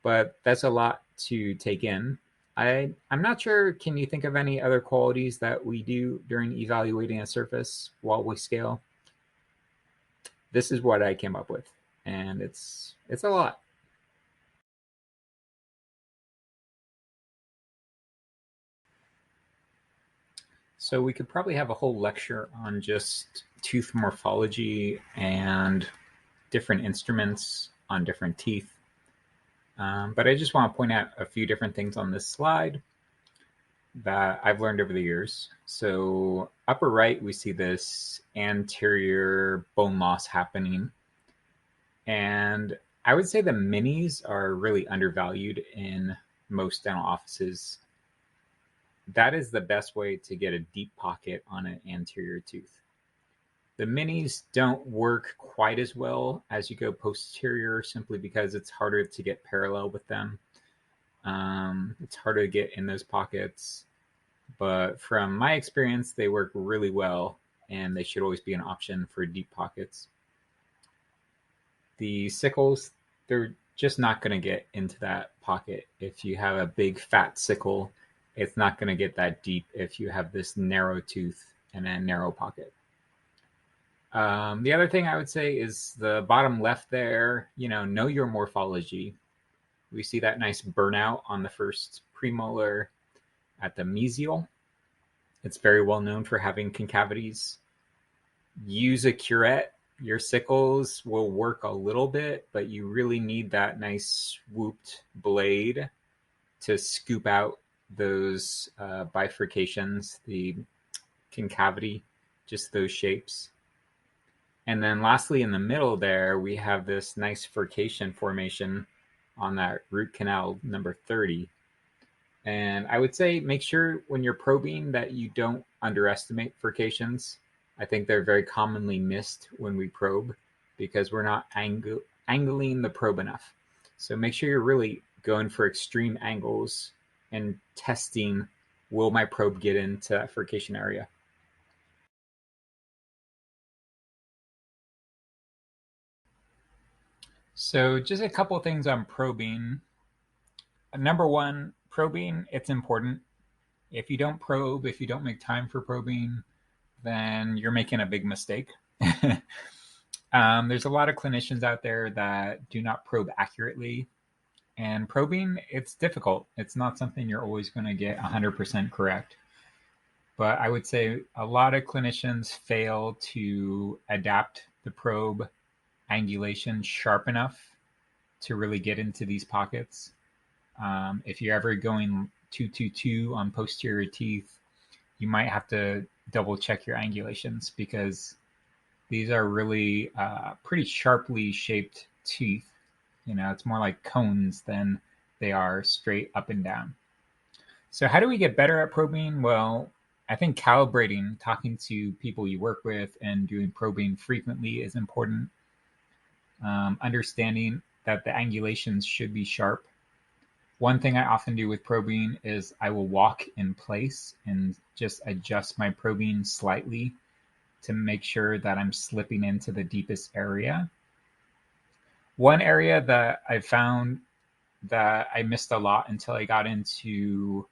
but that's a lot to take in. I'm not sure. Can you think of any other qualities that we do during evaluating a surface while we scale? This is what I came up with, and it's a lot. So we could probably have a whole lecture on just tooth morphology and different instruments on different teeth. But I just want to point out a few different things on this slide that I've learned over the years. So upper right, we see this anterior bone loss happening. And I would say the minis are really undervalued in most dental offices. That is the best way to get a deep pocket on an anterior tooth. The minis don't work quite as well as you go posterior simply because it's harder to get parallel with them. It's harder to get in those pockets. But from my experience, they work really well and they should always be an option for deep pockets. The sickles, they're just not going to get into that pocket. If you have a big fat sickle, it's not going to get that deep if you have this narrow tooth and a narrow pocket. The other thing I would say is the bottom left there, know your morphology. We see that nice burnout on the first premolar at the mesial. It's very well known for having concavities. Use a curette. Your sickles will work a little bit, but you really need that nice swooped blade to scoop out those bifurcations, the concavity, just those shapes. And then lastly, in the middle there, we have this nice furcation formation on that root canal number 30. And I would say make sure when you're probing that you don't underestimate furcations. I think they're very commonly missed when we probe because we're not angling the probe enough. So make sure you're really going for extreme angles and testing, will my probe get into that furcation area? So just a couple things on probing. Number one, probing, it's important. If you don't probe, if you don't make time for probing, then you're making a big mistake. There's a lot of clinicians out there that do not probe accurately. And probing, it's difficult. It's not something you're always going to get 100% correct. But I would say a lot of clinicians fail to adapt the probe angulation sharp enough to really get into these pockets. If you're ever going 222 on posterior teeth, you might have to double check your angulations because these are really pretty sharply shaped teeth. It's more like cones than they are straight up and down. So how do we get better at probing? Well, I think calibrating, talking to people you work with and doing probing frequently is important. Understanding that the angulations should be sharp. One thing I often do with probing is I will walk in place and just adjust my probing slightly to make sure that I'm slipping into the deepest area. One area that I found that I missed a lot until I got into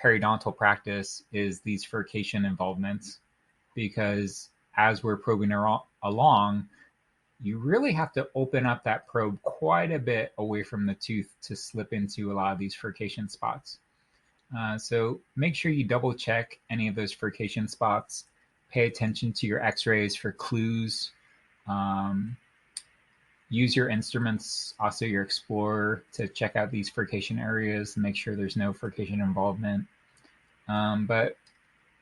periodontal practice is these furcation involvements, because as we're probing along, you really have to open up that probe quite a bit away from the tooth to slip into a lot of these furcation spots. So make sure you double check any of those furcation spots. Pay attention to your x-rays for clues. Use your instruments, also your Explorer, to check out these furcation areas and make sure there's no furcation involvement. But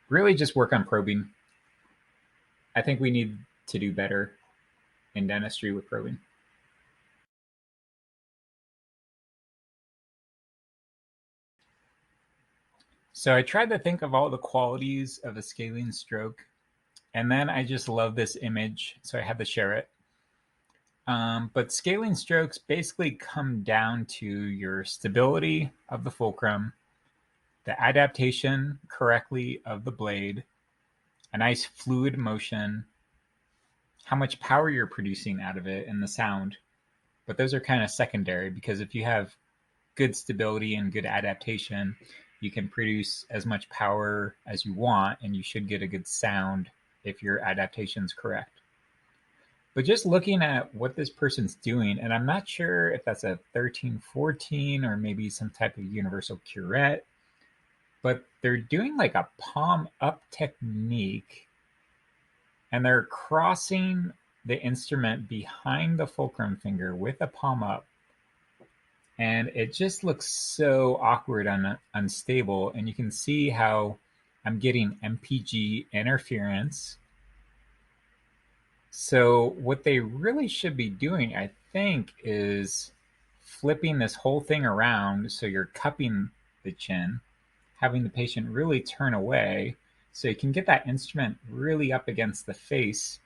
really just work on probing. I think we need to do better in dentistry with probing. So I tried to think of all the qualities of a scalene stroke, and then I just love this image, so I had to share it. But scalene strokes basically come down to your stability of the fulcrum, the adaptation correctly of the blade, a nice fluid motion, how much power you're producing out of it, and the sound. But those are kind of secondary because if you have good stability and good adaptation, you can produce as much power as you want, and you should get a good sound if your adaptation's correct. But just looking at what this person's doing, and I'm not sure if that's a 13-14 or maybe some type of universal curette, but they're doing like a palm up technique, and they're crossing the instrument behind the fulcrum finger with a palm up. And it just looks so awkward and unstable. And you can see how I'm getting MPG interference. So what they really should be doing, I think, is flipping this whole thing around so you're cupping the chin, having the patient really turn away so you can get that instrument really up against the face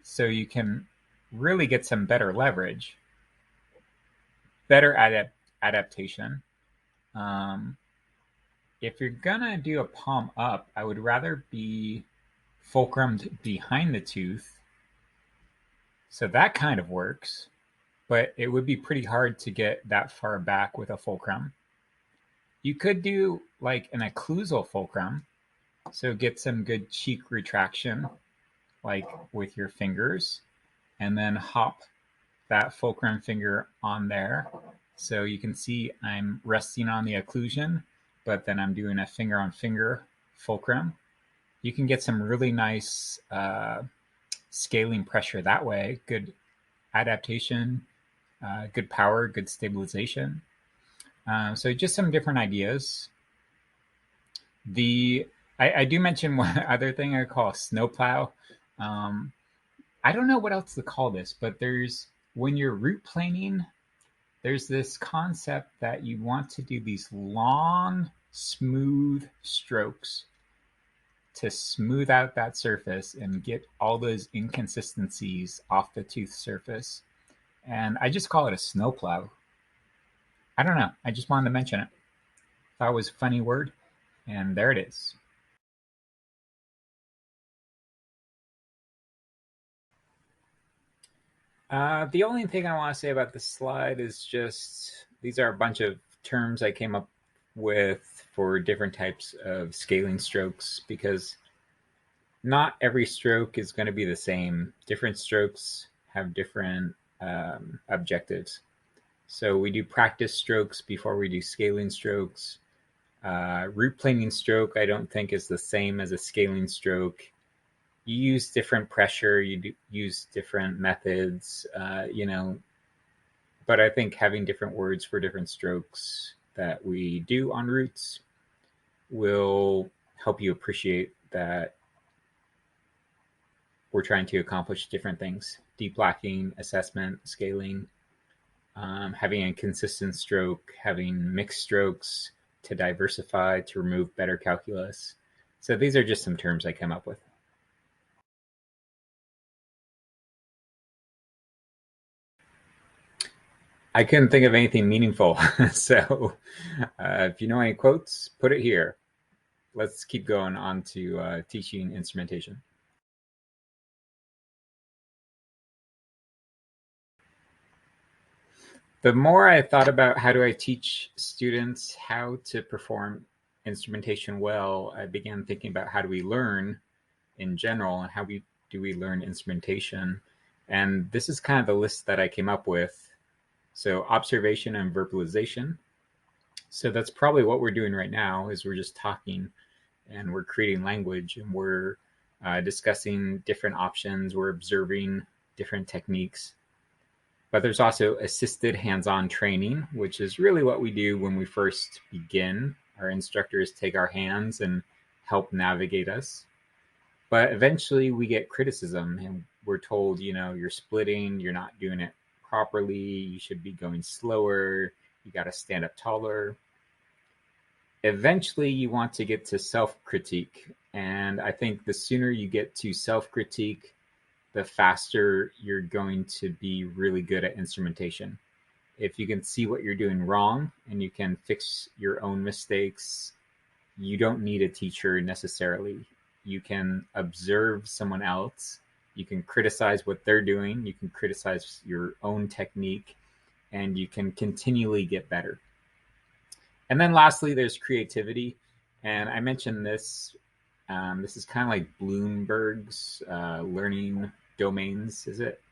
so you can really get some better leverage, better adaptation. If you're gonna do a palm up, I would rather be fulcrumed behind the tooth. So that kind of works, but it would be pretty hard to get that far back with a fulcrum. You could do like an occlusal fulcrum, so get some good cheek retraction, like with your fingers, and then hop that fulcrum finger on there. So you can see I'm resting on the occlusion, but then I'm doing a finger on finger fulcrum. You can get some really nice scaling pressure that way. Good adaptation, good power, good stabilization. So just some different ideas. I do mention one other thing I call a snowplow. I don't know what else to call this, but when you're root planing, there's this concept that you want to do these long, smooth strokes to smooth out that surface and get all those inconsistencies off the tooth surface. And I just call it a snowplow. I don't know. I just wanted to mention it. Thought it was a funny word, and there it is. The only thing I want to say about this slide is just these are a bunch of terms I came up with for different types of scaling strokes, because not every stroke is going to be the same. Different strokes have different objectives. So we do practice strokes before we do scaling strokes. Root planing stroke, I don't think, is the same as a scaling stroke. You use different pressure, use different methods, but I think having different words for different strokes that we do on roots will help you appreciate that we're trying to accomplish different things: deep blacking, assessment, scaling, having a consistent stroke, having mixed strokes to diversify, to remove better calculus. So these are just some terms I came up with. I couldn't think of anything meaningful. So if you know any quotes, put it here. Let's keep going on to teaching instrumentation. The more I thought about how do I teach students how to perform instrumentation well, I began thinking about how do we learn in general and how do we learn instrumentation. And this is kind of the list that I came up with. So observation and verbalization. So that's probably what we're doing right now, is we're just talking and we're creating language, and we're discussing different options. We're observing different techniques. But there's also assisted hands-on training, which is really what we do when we first begin. Our instructors take our hands and help navigate us. But eventually we get criticism, and we're told, you're splitting, you're not doing it properly, you should be going slower, you got to stand up taller. Eventually you want to get to self-critique. And I think the sooner you get to self-critique, the faster you're going to be really good at instrumentation. If you can see what you're doing wrong and you can fix your own mistakes, you don't need a teacher necessarily. You can observe someone else. You can criticize what they're doing. You can criticize your own technique, and you can continually get better. And then lastly, there's creativity. And I mentioned this. This is kind of like Bloomberg's learning domains, is it?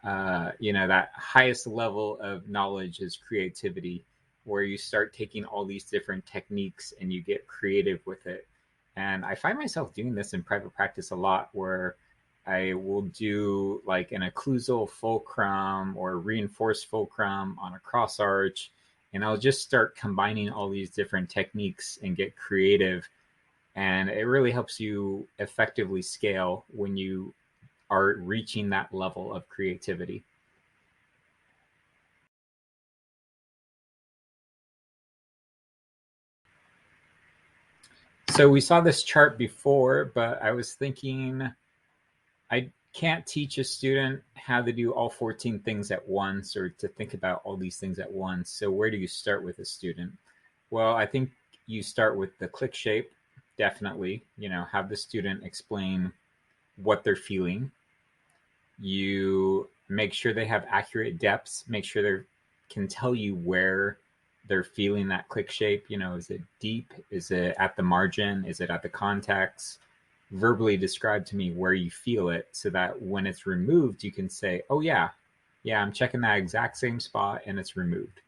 That highest level of knowledge is creativity, where you start taking all these different techniques and you get creative with it. And I find myself doing this in private practice a lot, where I will do like an occlusal fulcrum or reinforced fulcrum on a cross arch, and I'll just start combining all these different techniques and get creative. And it really helps you effectively scale when you are reaching that level of creativity. So we saw this chart before, but I was thinking I can't teach a student how to do all 14 things at once or to think about all these things at once. So where do you start with a student? Well, I think you start with the click shape, definitely. Have the student explain what they're feeling. You make sure they have accurate depths, make sure they can tell you where they're feeling that click shape. Is it deep? Is it at the margin? Is it at the contacts? Verbally describe to me where you feel it so that when it's removed, you can say, oh, yeah, I'm checking that exact same spot and it's removed.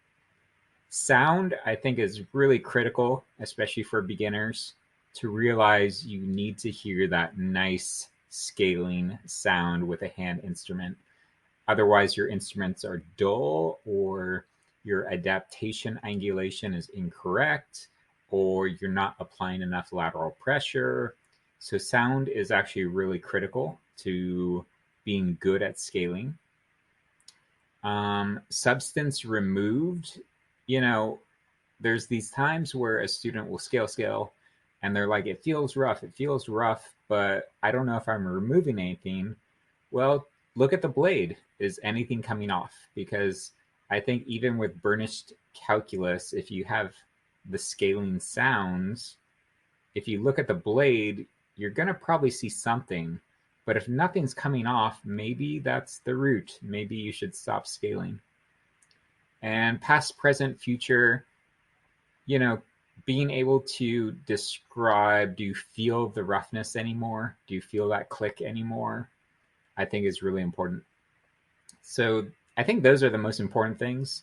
Sound, I think, is really critical, especially for beginners, to realize you need to hear that nice scaling sound with a hand instrument. Otherwise, your instruments are dull, or your adaptation angulation is incorrect, or you're not applying enough lateral pressure. So sound is actually really critical to being good at scaling. Substance removed, you know, there's these times where a student will scale, and they're like, it feels rough, but I don't know if I'm removing anything. Well, look at the blade. Is anything coming off? Because I think even with burnished calculus, if you have the scaling sounds, if you look at the blade, you're going to probably see something. But if nothing's coming off, maybe that's the root. Maybe you should stop scaling. And past, present, future, you know, being able to describe, do you feel the roughness anymore? Do you feel that click anymore? I think is really important. So I think those are the most important things.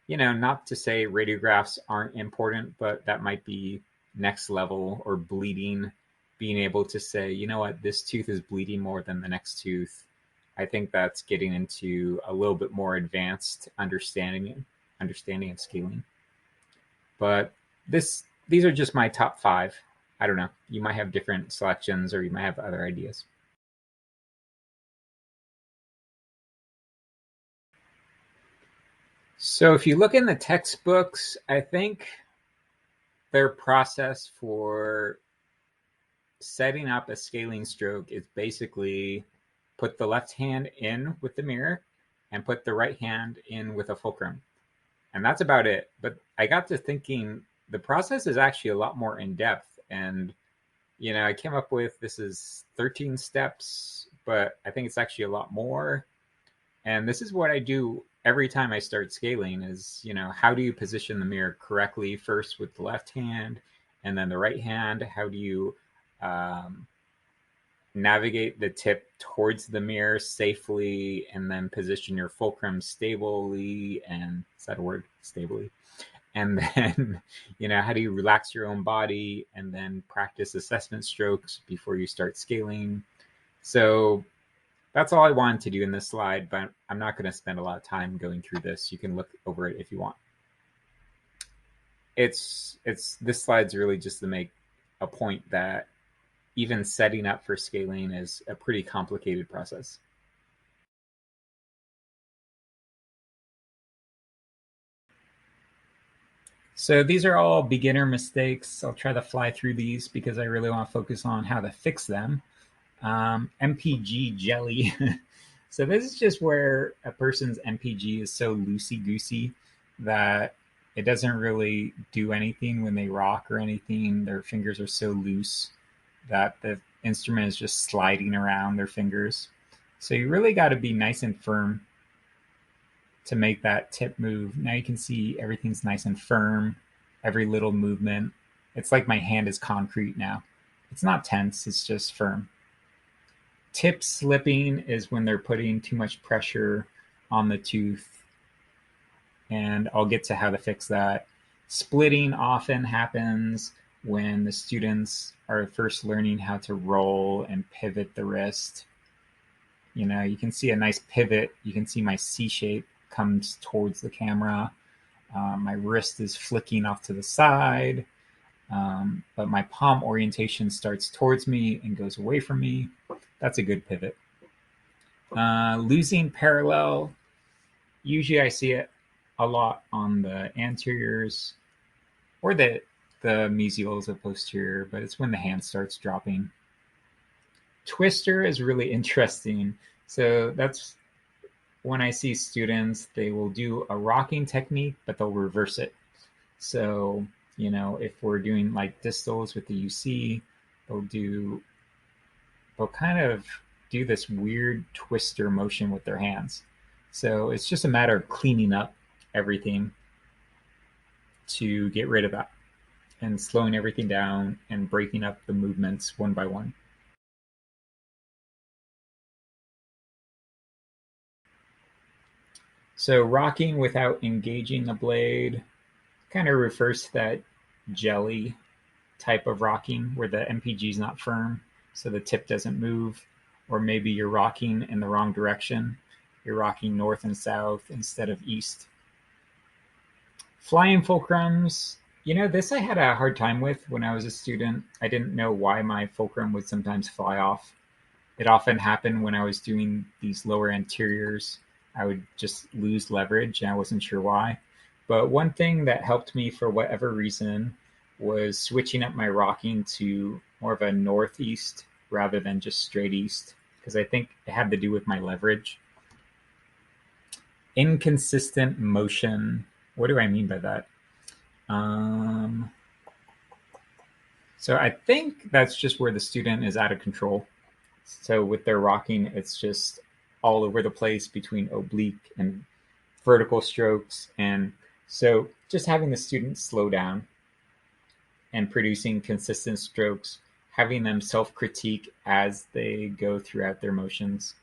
Not to say radiographs aren't important, but that might be next level. Or bleeding, being able to say, you know what, this tooth is bleeding more than the next tooth. I think that's getting into a little bit more advanced understanding of scaling. But these are just my top 5. I don't know. You might have different selections, or you might have other ideas. So if you look in the textbooks, I think their process for setting up a scaling stroke is basically put the left hand in with the mirror and put the right hand in with a fulcrum. And that's about it. But I got to thinking the process is actually a lot more in depth. And, I came up with, this is 13 steps, but I think it's actually a lot more. And this is what I do every time I start scaling is, how do you position the mirror correctly first with the left hand and then the right hand? How do you navigate the tip towards the mirror safely and then position your fulcrum stably? And is that a word? Stably. And then, how do you relax your own body and then practice assessment strokes before you start scaling? So that's all I wanted to do in this slide, but I'm not going to spend a lot of time going through this. You can look over it if you want. This slide's really just to make a point that even setting up for scaling is a pretty complicated process. So these are all beginner mistakes. I'll try to fly through these because I really want to focus on how to fix them. MPG jelly. So this is just where a person's MPG is so loosey-goosey that it doesn't really do anything when they rock or anything. Their fingers are so loose that the instrument is just sliding around their fingers. So you really got to be nice and firm to make that tip move. Now you can see everything's nice and firm. every little movement. It's like my hand is concrete now. It's not tense, it's just firm. Tip slipping is when they're putting too much pressure on the tooth, and I'll get to how to fix that. Splitting often happens when the students are first learning how to roll and pivot the wrist. You can see a nice pivot. You can see my C shape comes towards the camera. My wrist is flicking off to the side, but my palm orientation starts towards me and goes away from me. That's a good pivot. Losing parallel, usually I see it a lot on the anteriors or the mesials of posterior, but it's when the hand starts dropping. Twister is really interesting. So that's when I see students, they will do a rocking technique, but they'll reverse it. So, if we're doing like distals with the UC, they'll kind of do this weird twister motion with their hands. So it's just a matter of cleaning up everything to get rid of that and slowing everything down and breaking up the movements one by one. So rocking without engaging the blade kind of refers to that jelly type of rocking where the MPG is not firm, so the tip doesn't move, or maybe you're rocking in the wrong direction. You're rocking north and south instead of east. Flying fulcrums, this I had a hard time with when I was a student. I didn't know why my fulcrum would sometimes fly off. It often happened when I was doing these lower anteriors. I would just lose leverage and I wasn't sure why. But one thing that helped me for whatever reason was switching up my rocking to more of a northeast rather than just straight east, because I think it had to do with my leverage. Inconsistent motion. What do I mean by that? So I think that's just where the student is out of control. So with their rocking, it's just all over the place between oblique and vertical strokes. And so just having the student slow down and producing consistent strokes, having them self-critique as they go throughout their motions.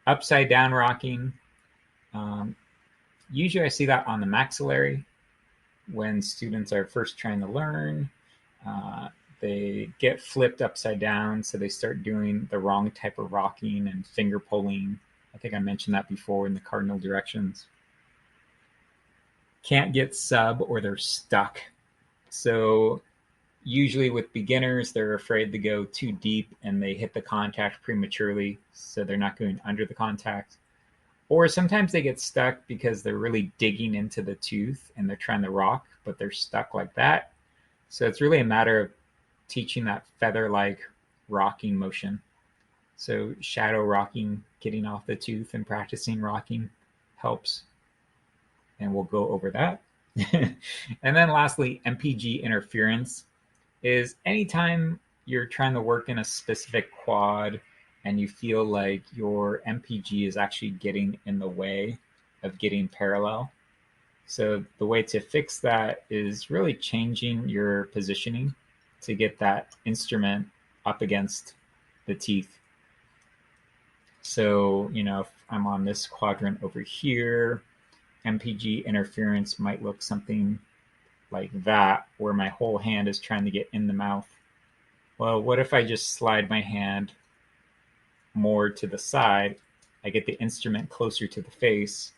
Upside down rocking. Usually I see that on the maxillary when students are first trying to learn. They get flipped upside down, so they start doing the wrong type of rocking and finger pulling. I think I mentioned that before in the cardinal directions. Can't get sub or they're stuck. So usually with beginners, they're afraid to go too deep and they hit the contact prematurely, so they're not going under the contact. Or sometimes they get stuck because they're really digging into the tooth and they're trying to rock, but they're stuck like that. So it's really a matter of teaching that feather-like rocking motion. So shadow rocking, getting off the tooth and practicing rocking helps. And we'll go over that. And then lastly, MPG interference is anytime you're trying to work in a specific quad and you feel like your MPG is actually getting in the way of getting parallel. So the way to fix that is really changing your positioning to get that instrument up against the teeth. So, if I'm on this quadrant over here, MPG interference might look something like that, where my whole hand is trying to get in the mouth. Well, what if I just slide my hand more to the side? I get the instrument closer to the face,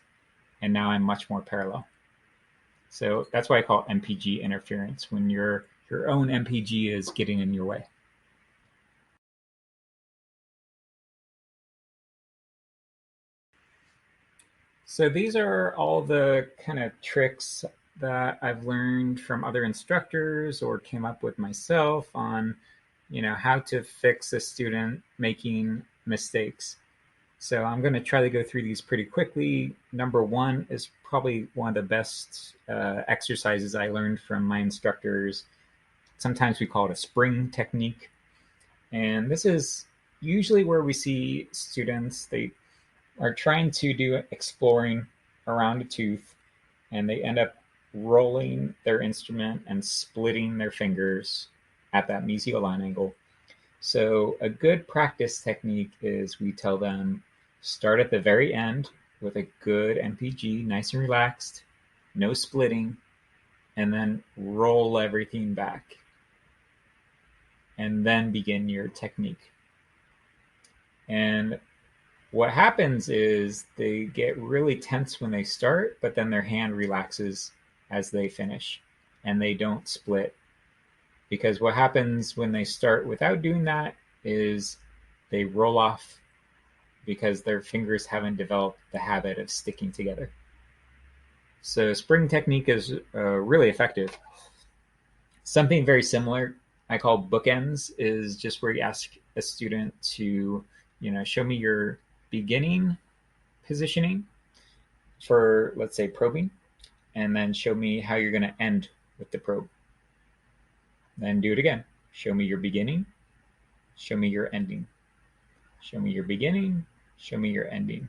and now I'm much more parallel. So that's why I call it MPG interference, when your own MPG is getting in your way. So these are all the kind of tricks that I've learned from other instructors or came up with myself on, how to fix a student making mistakes. So I'm going to try to go through these pretty quickly. Number one is probably one of the best exercises I learned from my instructors. Sometimes we call it a spring technique. And this is usually where we see students, they are trying to do exploring around a tooth and they end up rolling their instrument and splitting their fingers at that mesial line angle. So a good practice technique is we tell them start at the very end with a good NPG, nice and relaxed, no splitting, and then roll everything back. And then begin your technique. And what happens is they get really tense when they start, but then their hand relaxes as they finish and they don't split. Because what happens when they start without doing that is they roll off because their fingers haven't developed the habit of sticking together. So spring technique is really effective. Something very similar I call bookends is just where you ask a student to, show me your beginning positioning for, let's say, probing, and then show me how you're going to end with the probe. Then do it again. Show me your beginning, show me your ending. Show me your beginning, show me your ending.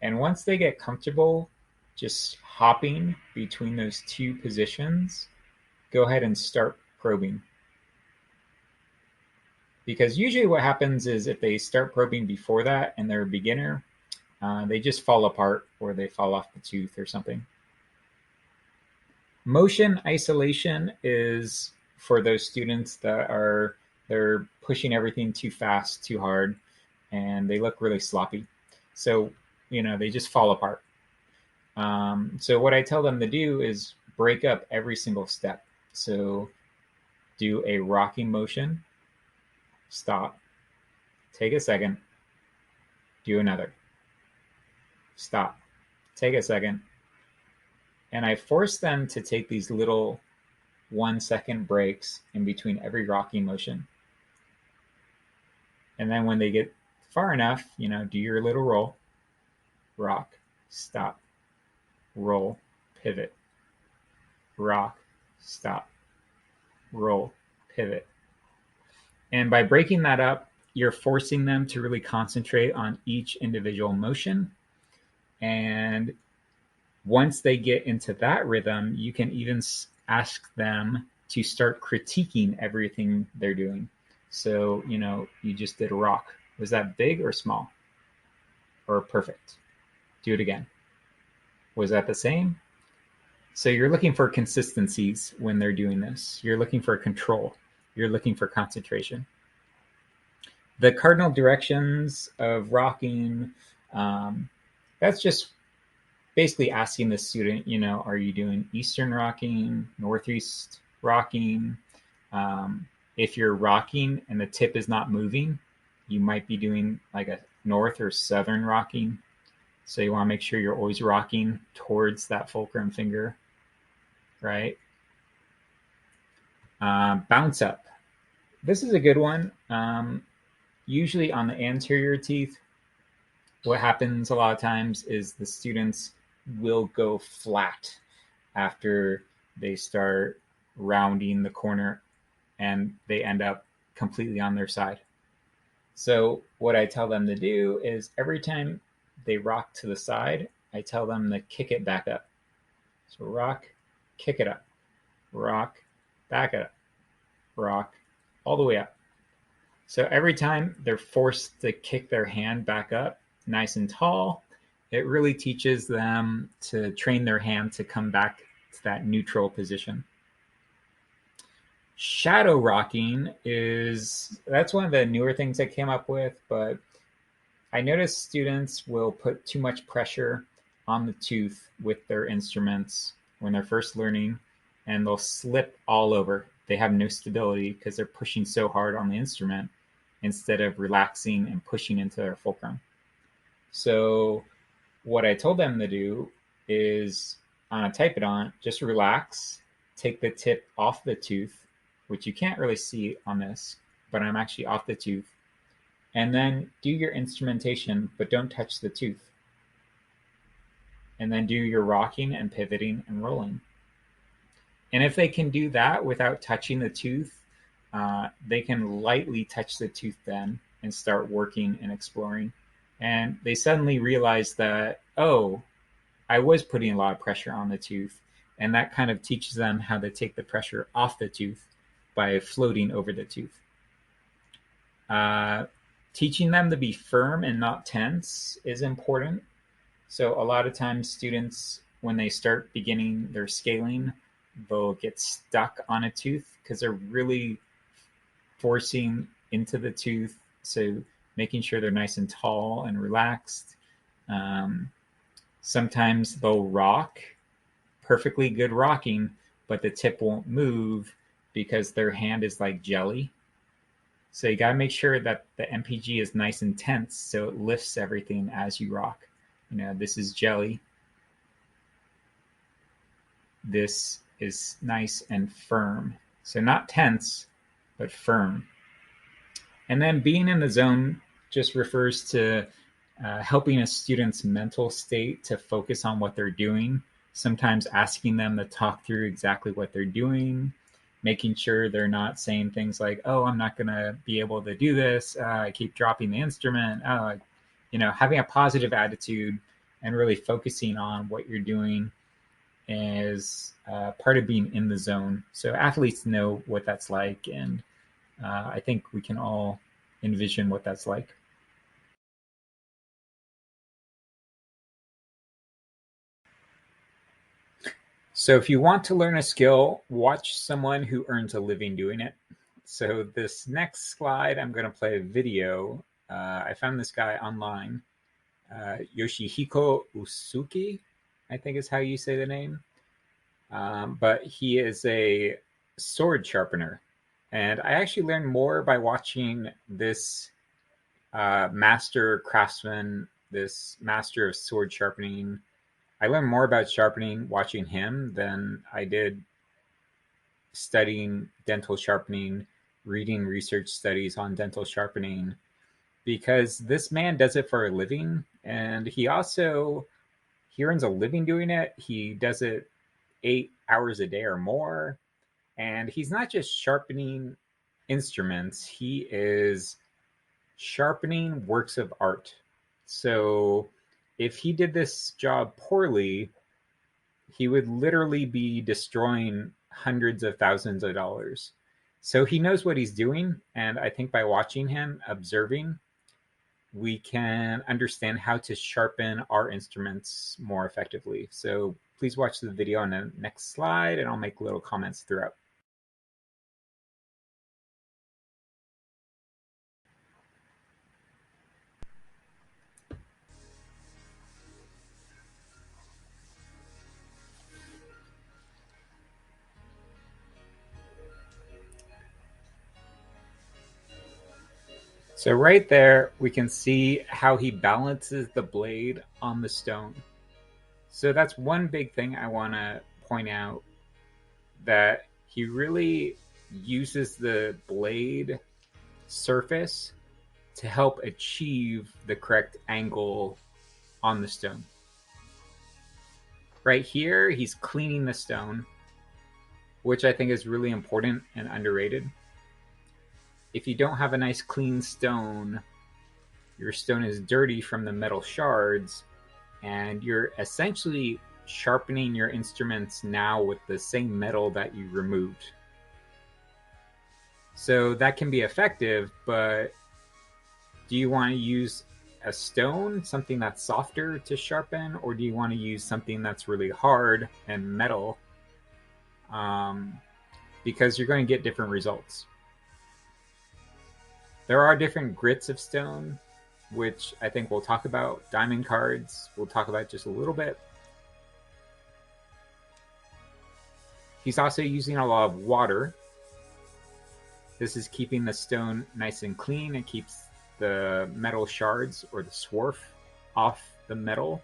And once they get comfortable just hopping between those two positions, go ahead and start probing. Because usually what happens is if they start probing before that and they're a beginner, they just fall apart or they fall off the tooth or something. Motion isolation is for those students that they're pushing everything too fast, too hard, and they look really sloppy. So, they just fall apart. So what I tell them to do is break up every single step. So do a rocking motion, stop, take a second, do another, stop, take a second. And I force them to take these little 1-second breaks in between every rocking motion. And then when they get far enough, do your little roll, rock, stop, roll, pivot, rock, stop, roll, pivot. And by breaking that up, you're forcing them to really concentrate on each individual motion. And once they get into that rhythm, you can even ask them to start critiquing everything they're doing. So, you just did a rock. Was that big or small? Or perfect? Do it again. Was that the same? So you're looking for consistencies when they're doing this. You're looking for control. You're looking for concentration. The cardinal directions of rocking, that's just basically asking the student, are you doing Eastern rocking, Northeast rocking? If you're rocking and the tip is not moving, you might be doing like a North or Southern rocking. So you want to make sure you're always rocking towards that fulcrum finger, right? Bounce up. This is a good one. Usually on the anterior teeth, what happens a lot of times is the students will go flat after they start rounding the corner and they end up completely on their side. So what I tell them to do is every time they rock to the side, I tell them to kick it back up. So rock, kick it up, rock, back it up, rock, all the way up. So every time they're forced to kick their hand back up nice and tall, it really teaches them to train their hand to come back to that neutral position. Shadow rocking that's one of the newer things I came up with, but I noticed students will put too much pressure on the tooth with their instruments when they're first learning, and they'll slip all over. They have no stability because they're pushing so hard on the instrument instead of relaxing and pushing into their fulcrum. So what I told them to do is on a typodont, just relax, take the tip off the tooth, which you can't really see on this, but I'm actually off the tooth, and then do your instrumentation, but don't touch the tooth. And then do your rocking and pivoting and rolling. And if they can do that without touching the tooth, they can lightly touch the tooth then and start working and exploring. And they suddenly realize that, oh, I was putting a lot of pressure on the tooth, And that kind of teaches them how to take the pressure off the tooth by floating over the tooth. Teaching them to be firm and not tense is important. So a lot of times students, when they start beginning their scaling, they'll get stuck on a tooth because they're really forcing into the tooth. So making sure they're nice and tall and relaxed. Sometimes they'll rock, perfectly good rocking, but the tip won't move because their hand is like jelly. So you got to make sure that the MPG is nice and tense so it lifts everything as you rock. You know, this is jelly. This is nice and firm. So not tense, but firm. And then being in the zone just refers to helping a student's mental state to focus on what they're doing, sometimes asking them to talk through exactly what they're doing, making sure they're not saying things like, oh, I'm not going to be able to do this. I keep dropping the instrument. Having a positive attitude and really focusing on what you're doing is part of being in the zone. So athletes know what that's like. And I think we can all envision what that's like. So if you want to learn a skill, watch someone who earns a living doing it. So this next slide, I'm going to play a video. I found this guy online, Yoshihiko Usuki, I think is how you say the name. But he is a sword sharpener. And I actually learned more by watching this master craftsman, this master of sword sharpening. I learned more about sharpening watching him than I did studying dental sharpening, reading research studies on dental sharpening, because this man does it for a living, and he earns a living doing it. He does it 8 hours a day or more, and he's not just sharpening instruments, he is sharpening works of art. So if he did this job poorly, he would literally be destroying hundreds of thousands of dollars. So he knows what he's doing. And I think by watching him, observing, we can understand how to sharpen our instruments more effectively. So please watch the video on the next slide, and I'll make little comments throughout. So right there, we can see how he balances the blade on the stone. So that's one big thing I want to point out, that he really uses the blade surface to help achieve the correct angle on the stone. Right here, he's cleaning the stone, which I think is really important and underrated. If you don't have a nice clean stone, your stone is dirty from the metal shards, and you're essentially sharpening your instruments now with the same metal that you removed. So that can be effective, but do you want to use a stone, something that's softer to sharpen, or do you want to use something that's really hard and metal? Because you're going to get different results. There are different grits of stone, which I think we'll talk about. Diamond cards, we'll talk about just a little bit. He's also using a lot of water. This is keeping the stone nice and clean. It keeps the metal shards or the swarf off the metal.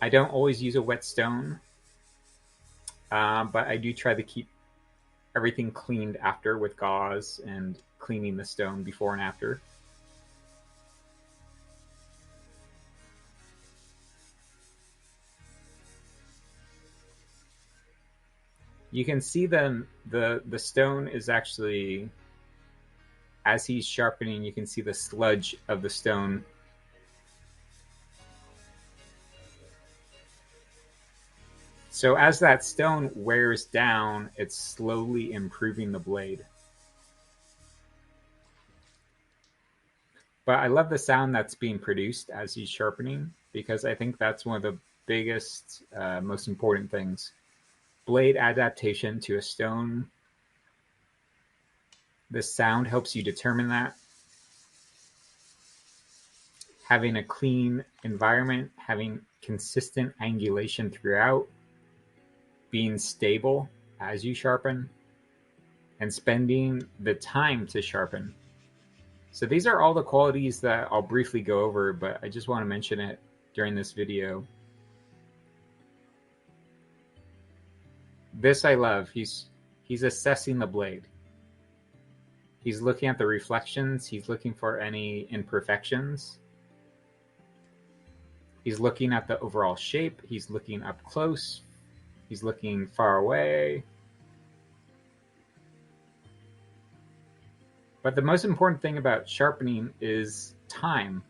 I don't always use a wet stone, but I do try to keep everything cleaned after with gauze and cleaning the stone before and after. You can see the stone is actually, as he's sharpening, you can see the sludge of the stone So as that stone wears down, it's slowly improving the blade. But I love the sound that's being produced as he's sharpening, because I think that's one of the biggest, most important things. Blade adaptation to a stone. The sound helps you determine that. Having a clean environment, having consistent angulation throughout, being stable as you sharpen, and spending the time to sharpen. So these are all the qualities that I'll briefly go over, but I just want to mention it during this video. This I love. He's assessing the blade. He's looking at the reflections. He's looking for any imperfections. He's looking at the overall shape. He's looking up close. He's looking far away. But the most important thing about sharpening is time.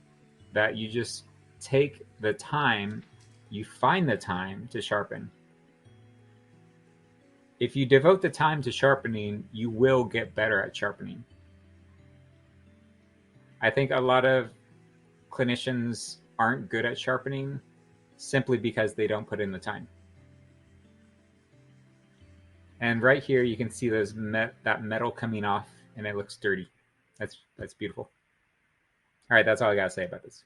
That you just take the time, you find the time to sharpen. If you devote the time to sharpening, you will get better at sharpening. I think a lot of clinicians aren't good at sharpening simply because they don't put in the time. And right here, you can see that metal coming off, and it looks dirty. That's beautiful. All right, that's all I gotta say about this.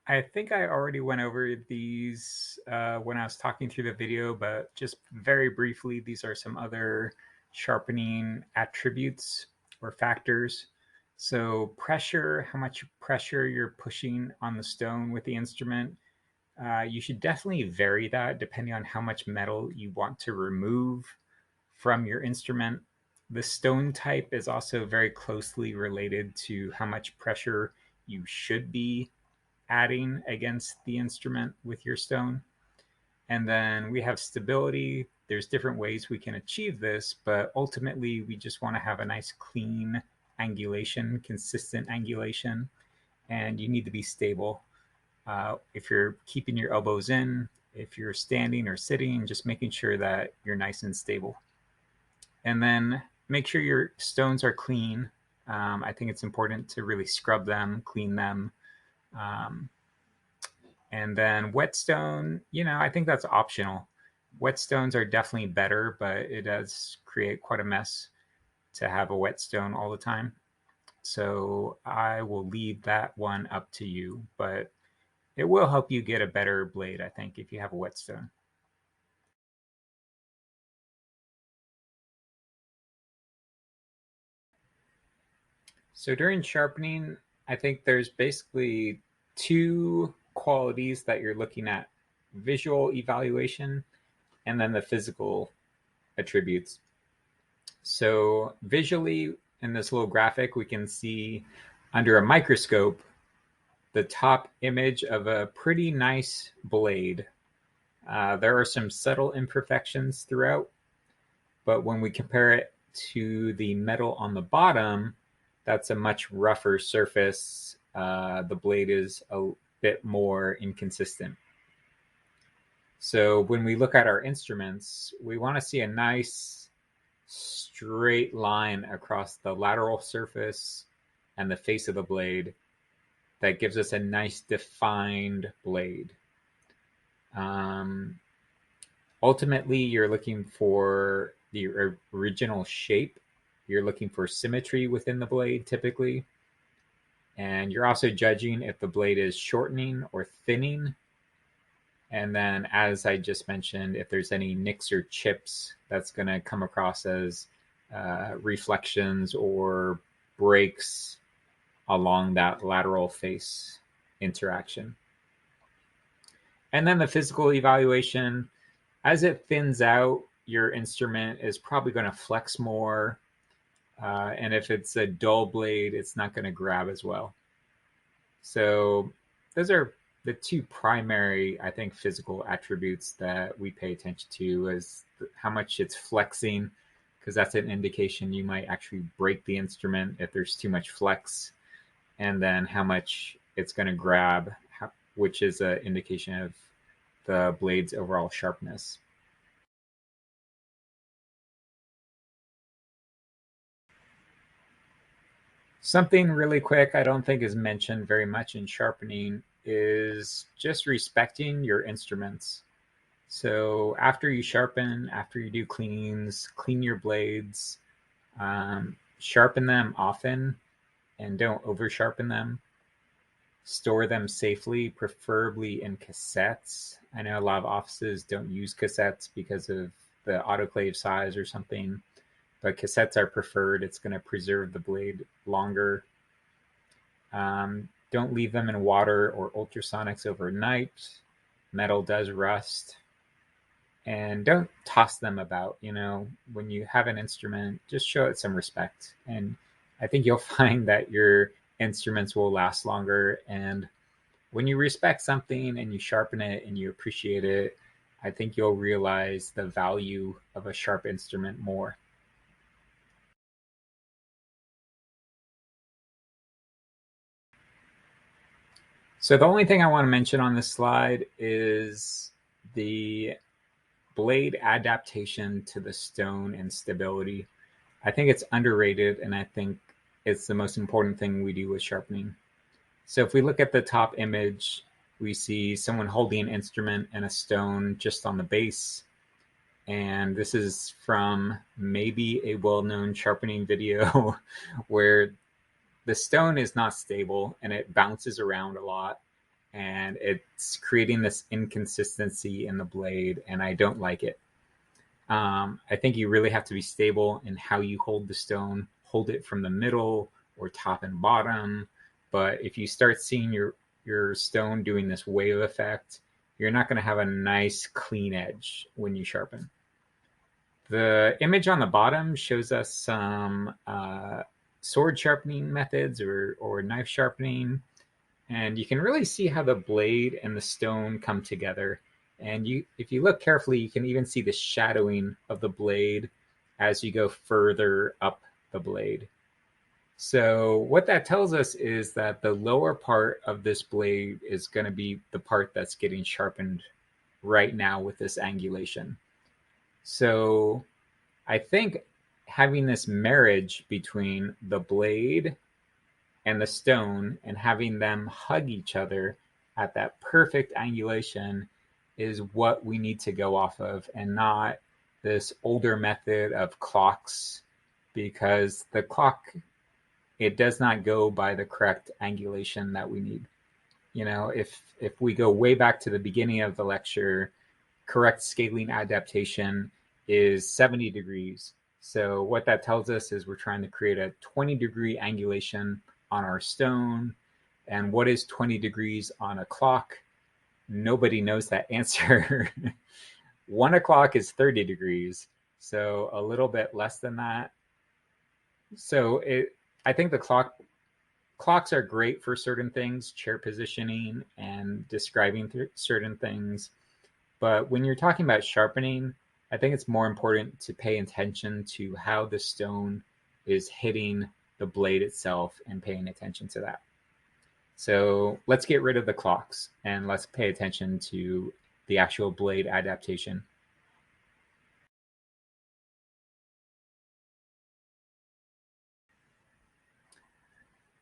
I think I already went over these when I was talking through the video, but just very briefly, these are some other sharpening attributes or factors. So pressure, how much pressure you're pushing on the stone with the instrument. You should definitely vary that depending on how much metal you want to remove from your instrument. The stone type is also very closely related to how much pressure you should be adding against the instrument with your stone. And then we have stability. There's different ways we can achieve this, but ultimately we just want to have a nice clean angulation, consistent angulation, and you need to be stable. If you're keeping your elbows in, if you're standing or sitting, just making sure that you're nice and stable. And then make sure your stones are clean. I think it's important to really scrub them, clean them. Um, And then whetstone, I think that's optional. Whetstones are definitely better, but it does create quite a mess to have a whetstone all the time. So I will leave that one up to you, but it will help you get a better blade, I think, if you have a whetstone. So during sharpening, I think there's basically two qualities that you're looking at: visual evaluation and then the physical attributes. So visually, in this little graphic, we can see under a microscope the top image of a pretty nice blade. There are some subtle imperfections throughout, but when we compare it to the metal on the bottom, that's a much rougher surface. The blade is a bit more inconsistent. So when we look at our instruments, we want to see a nice straight line across the lateral surface and the face of the blade that gives us a nice defined blade. Um, Ultimately, you're looking for the original shape. You're looking for symmetry within the blade typically. And you're also judging if the blade is shortening or thinning. And then, as I just mentioned, if there's any nicks or chips, that's going to come across as reflections or breaks along that lateral face interaction. And then the physical evaluation, as it thins out, your instrument is probably going to flex more. And if it's a dull blade, it's not going to grab as well. So those are the two primary, I think, physical attributes that we pay attention to: is how much it's flexing, because that's an indication you might actually break the instrument if there's too much flex, and then how much it's going to grab, which is an indication of the blade's overall sharpness. Something really quick I don't think is mentioned very much in sharpening is just respecting your instruments. So after you sharpen, after you do cleanings, clean your blades, sharpen them often and don't over sharpen them. Store them safely, preferably in cassettes. I know a lot of offices don't use cassettes because of the autoclave size or something, but cassettes are preferred. It's going to preserve the blade longer. Don't leave them in water or ultrasonics overnight. Metal does rust. And don't toss them about. When you have an instrument, just show it some respect. And I think you'll find that your instruments will last longer. And when you respect something and you sharpen it and you appreciate it, I think you'll realize the value of a sharp instrument more. So the only thing I want to mention on this slide is the blade adaptation to the stone and stability. I think it's underrated, and I think it's the most important thing we do with sharpening. So if we look at the top image, we see someone holding an instrument and a stone just on the base. And this is from maybe a well-known sharpening video where the stone is not stable and it bounces around a lot. and it's creating this inconsistency in the blade, and I don't like it. I think you really have to be stable in how you hold the stone. Hold it from the middle or top and bottom. But if you start seeing your stone doing this wave effect, you're not going to have a nice clean edge when you sharpen. The image on the bottom shows us some sword sharpening methods or knife sharpening. And you can really see how the blade and the stone come together. And if you look carefully, you can even see the shadowing of the blade as you go further up the blade. So what that tells us is that the lower part of this blade is going to be the part that's getting sharpened right now with this angulation. So I think having this marriage between the blade and the stone and having them hug each other at that perfect angulation is what we need to go off of, and not this older method of clocks, because the clock, it does not go by the correct angulation that we need. You know, if we go way back to the beginning of the lecture, correct scaling adaptation is 70 degrees. So what that tells us is we're trying to create a 20-degree angulation on our stone. And what is 20 degrees on a clock? Nobody knows that answer. 1 o'clock is 30 degrees, so a little bit less than that. So I think the clocks are great for certain things, chair positioning and describing certain things. But when you're talking about sharpening, I think it's more important to pay attention to how the stone is hitting the blade itself and paying attention to that. So let's get rid of the clocks and let's pay attention to the actual blade adaptation.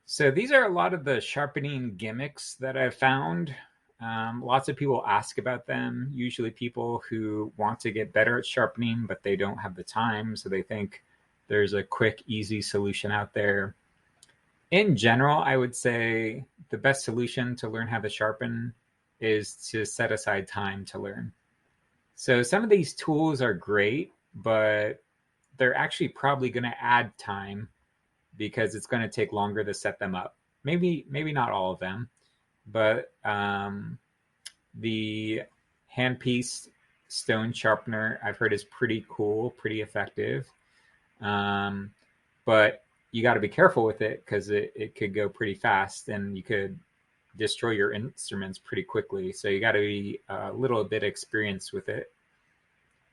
So these are a lot of the sharpening gimmicks that I've found. Lots of people ask about them, usually people who want to get better at sharpening, but they don't have the time. So they think there's a quick, easy solution out there. In general, I would say the best solution to learn how to sharpen is to set aside time to learn. So some of these tools are great, but they're actually probably going to add time because it's going to take longer to set them up. Maybe not all of them, but the handpiece stone sharpener I've heard is pretty cool, pretty effective. But you got to be careful with it because it could go pretty fast and you could destroy your instruments pretty quickly. So you got to be a little bit experienced with it.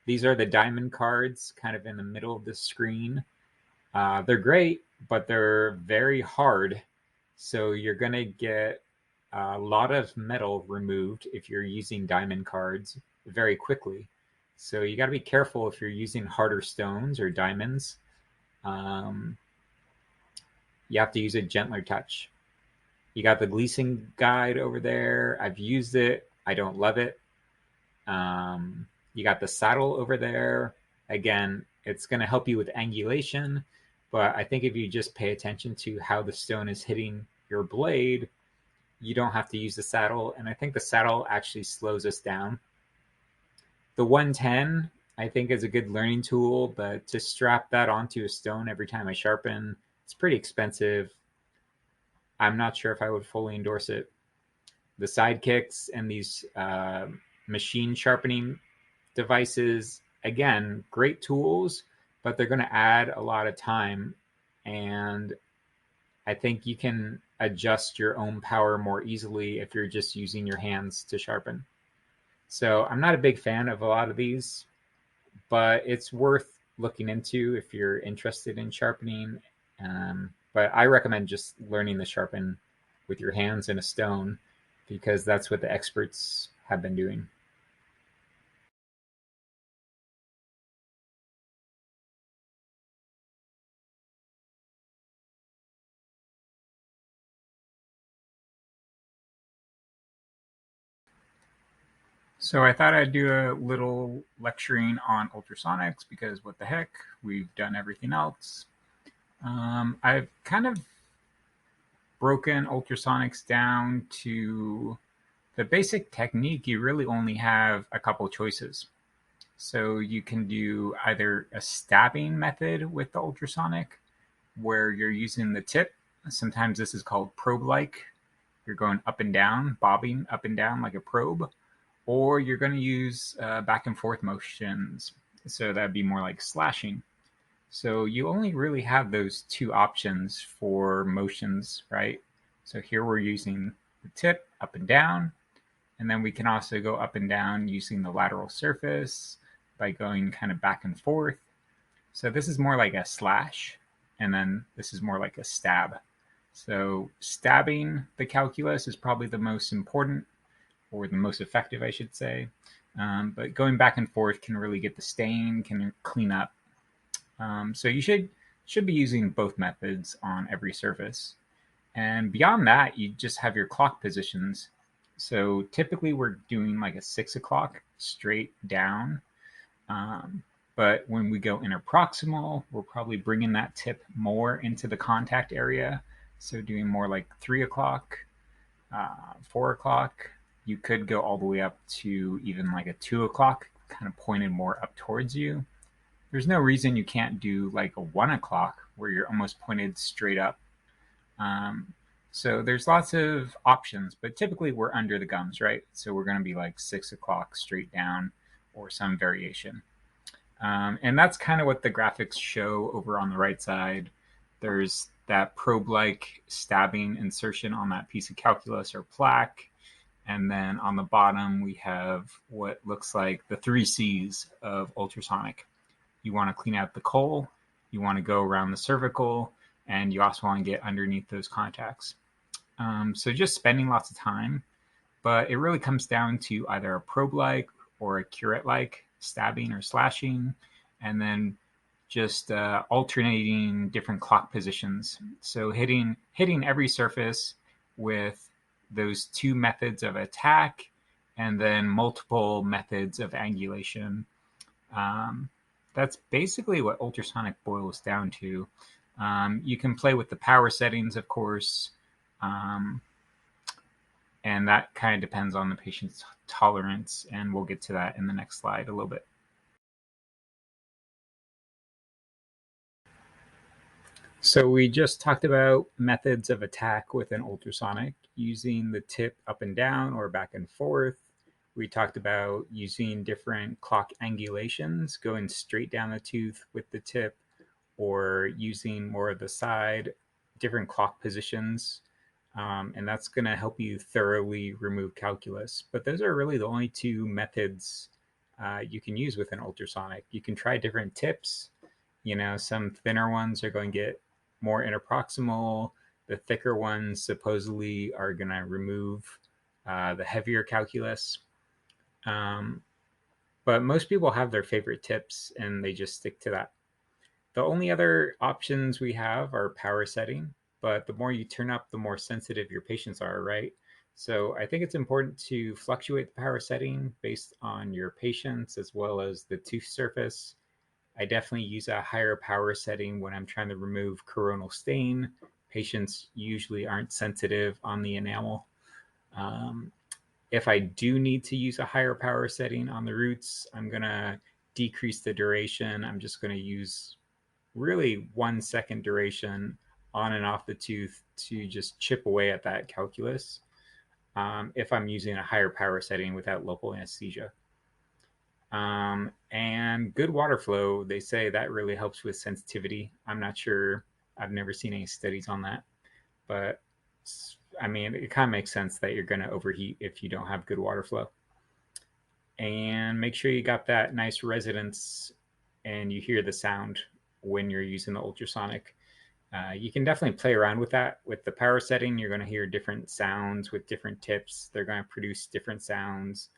These are the diamond cards kind of in the middle of the screen. They're great, but they're very hard. So you're going to get a lot of metal removed if you're using diamond cards very quickly. So you got to be careful if you're using harder stones or diamonds. You have to use a gentler touch. You got the Gleason guide over there. I've used it. I don't love it. You got the saddle over there. Again, it's going to help you with angulation, but I think if you just pay attention to how the stone is hitting your blade, you don't have to use the saddle. And I think the saddle actually slows us down. The 110, I think, is a good learning tool, but to strap that onto a stone every time I sharpen, it's pretty expensive. I'm not sure if I would fully endorse it. The sidekicks and these machine sharpening devices, again, great tools, but they're going to add a lot of time. And I think you can adjust your own power more easily if you're just using your hands to sharpen. So I'm not a big fan of a lot of these, but it's worth looking into if you're interested in sharpening. But I recommend just learning to sharpen with your hands in a stone because that's what the experts have been doing. So I thought I'd do a little lecturing on ultrasonics because what the heck, we've done everything else. I've kind of broken ultrasonics down to The basic technique, you really only have a couple choices. So you can do either a stabbing method with the ultrasonic, where you're using the tip. Sometimes this is called probe-like. You're going up and down, bobbing up and down like a probe, or you're going to use back and forth motions. So that'd be more like slashing. So you only really have those two options for motions, right? So here we're using the tip up and down, and then we can also go up and down using the lateral surface by going kind of back and forth. So this is more like a slash, and then this is more like a stab. So stabbing the calculus is probably the most important, or the most effective, I should say. But going back and forth can really get the stain, can clean up. So you should be using both methods on every surface. And beyond that, you just have your clock positions. So typically we're doing like a 6 o'clock straight down. But when we go interproximal, we're probably bringing that tip more into the contact area. So doing more like 3 o'clock, 4 o'clock. You could go all the way up to even like a 2 o'clock, kind of pointed more up towards you. There's no reason you can't do like a 1 o'clock where you're almost pointed straight up. Um, so there's lots of options, but typically we're under the gums, right? So we're going to be like 6 o'clock straight down or some variation. And that's kind of what the graphics show over on the right side. There's that probe-like stabbing insertion on that piece of calculus or plaque. And then on the bottom, we have what looks like the 3 C's of ultrasonic. You want to clean out the coal, you want to go around the cervical, and you also want to get underneath those contacts. So just spending lots of time, but it really comes down to either a probe-like or a curette-like stabbing or slashing, and then just alternating different clock positions. So hitting every surface with those two methods of attack, and then multiple methods of angulation. That's basically what ultrasonic boils down to. You can play with the power settings, of course, and that kind of depends on the patient's tolerance, and we'll get to that in the next slide a little bit. So we just talked about methods of attack with an ultrasonic, using the tip up and down or back and forth. We talked about using different clock angulations, going straight down the tooth with the tip, or using more of the side, different clock positions. And that's going to help you thoroughly remove calculus. But those are really the only two methods you can use with an ultrasonic. You can try different tips. Some thinner ones are going to get more interproximal. The thicker ones supposedly are going to remove the heavier calculus. But most people have their favorite tips and they just stick to that. The only other options we have are power setting, but the more you turn up, the more sensitive your patients are, right? So I think it's important to fluctuate the power setting based on your patients as well as the tooth surface. I definitely use a higher power setting when I'm trying to remove coronal stain. Patients usually aren't sensitive on the enamel. If I do need to use a higher power setting on the roots, I'm going to decrease the duration. I'm just going to use really 1 second duration on and off the tooth to just chip away at that calculus if I'm using a higher power setting without local anesthesia. And good water flow, they say that really helps with sensitivity. I'm not sure. I've never seen any studies on that. But I mean, it kind of makes sense that you're going to overheat if you don't have good water flow. And make sure you got that nice resonance and you hear the sound when you're using the ultrasonic. You can definitely play around with that. With the power setting, you're going to hear different sounds with different tips. They're going to produce different sounds.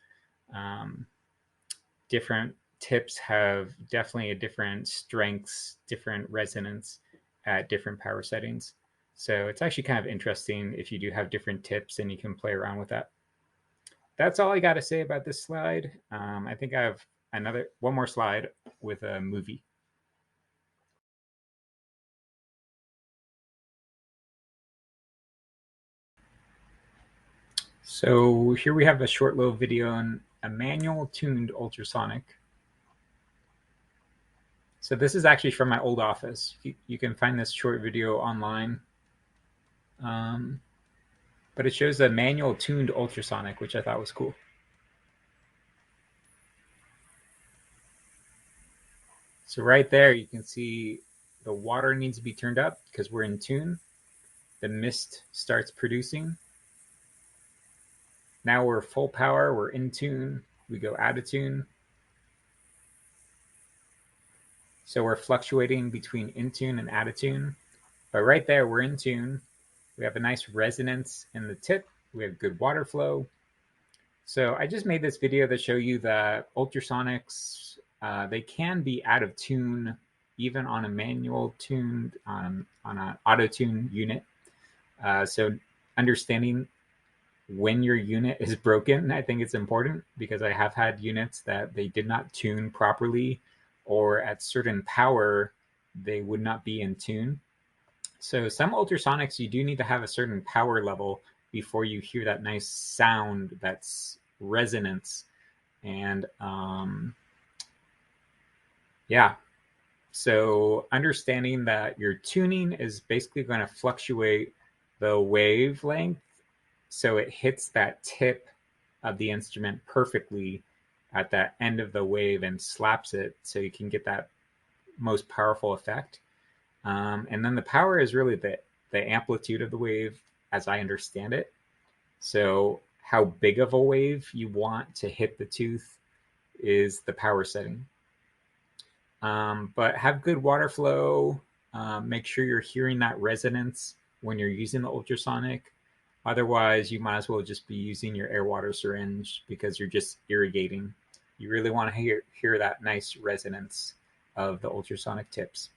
Different tips have definitely a different strengths, different resonance at different power settings. So it's actually kind of interesting if you do have different tips and you can play around with that. That's all I got to say about this slide. I think I have one more slide with a movie. So here we have a short little video on a manual tuned ultrasonic. So this is actually from my old office. You can find this short video online. But it shows a manual tuned ultrasonic, which I thought was cool. So right there, you can see the water needs to be turned up because we're in tune. The mist starts producing. Now we're full power, we're in tune. We go out of tune. So we're fluctuating between in tune and out of tune. But right there, we're in tune. We have a nice resonance in the tip. We have good water flow. So I just made this video to show you that ultrasonics, they can be out of tune even on a manual tuned, on an auto tune unit. So understanding when your unit is broken, I think it's important, because I have had units that they did not tune properly, or at certain power, they would not be in tune. So some ultrasonics, you do need to have a certain power level before you hear that nice sound, that's resonance. And yeah, so understanding that your tuning is basically going to fluctuate the wavelength so it hits that tip of the instrument perfectly at that end of the wave and slaps it so you can get that most powerful effect. And then the power is really the amplitude of the wave as I understand it. So how big of a wave you want to hit the tooth is the power setting. But have good water flow. Make sure you're hearing that resonance when you're using the ultrasonic. Otherwise, you might as well just be using your air water syringe because you're just irrigating. You really want to hear that nice resonance of the ultrasonic tips.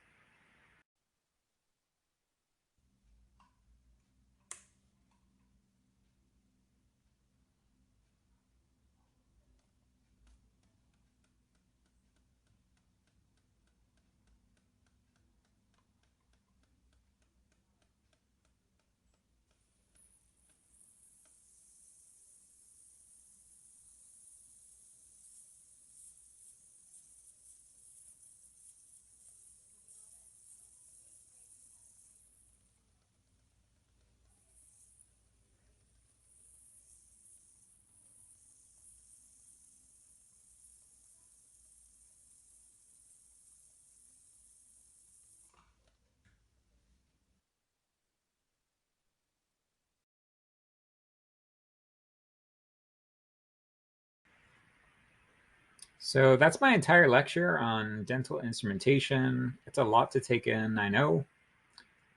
So that's my entire lecture on dental instrumentation. It's a lot to take in, I know,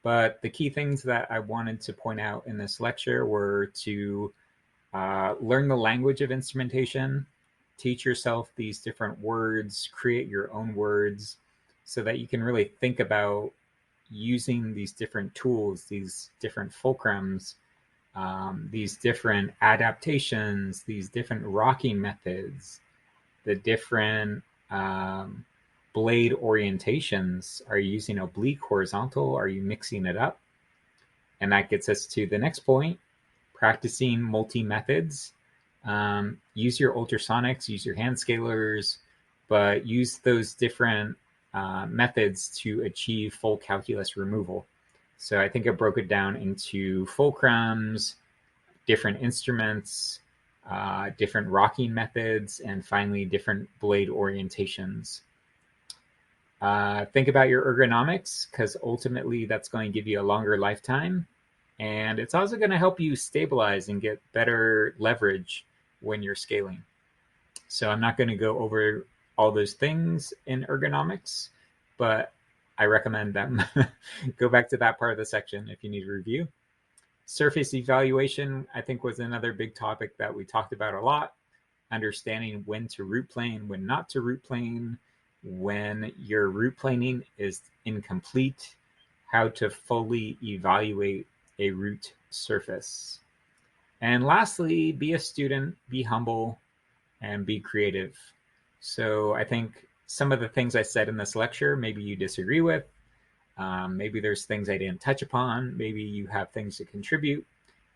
but the key things that I wanted to point out in this lecture were to learn the language of instrumentation, teach yourself these different words, create your own words so that you can really think about using these different tools, these different fulcrums, these different adaptations, these different rocking methods, the different blade orientations. Are you using oblique, horizontal? Are you mixing it up? And that gets us to the next point, practicing multi-methods. Use your ultrasonics, use your hand scalers, but use those different methods to achieve full calculus removal. So I think I broke it down into fulcrums, different instruments, different rocking methods, and finally different blade orientations. Think about your ergonomics, because ultimately that's going to give you a longer lifetime. And it's also going to help you stabilize and get better leverage when you're scaling. So I'm not going to go over all those things in ergonomics, but I recommend them. Go back to that part of the section if you need a review. Surface evaluation, I think, was another big topic that we talked about a lot. Understanding when to root plane, when not to root plane, when your root planing is incomplete, how to fully evaluate a root surface. And lastly, be a student, be humble, and be creative. So I think some of the things I said in this lecture, maybe you disagree with. Maybe there's things I didn't touch upon. Maybe you have things to contribute.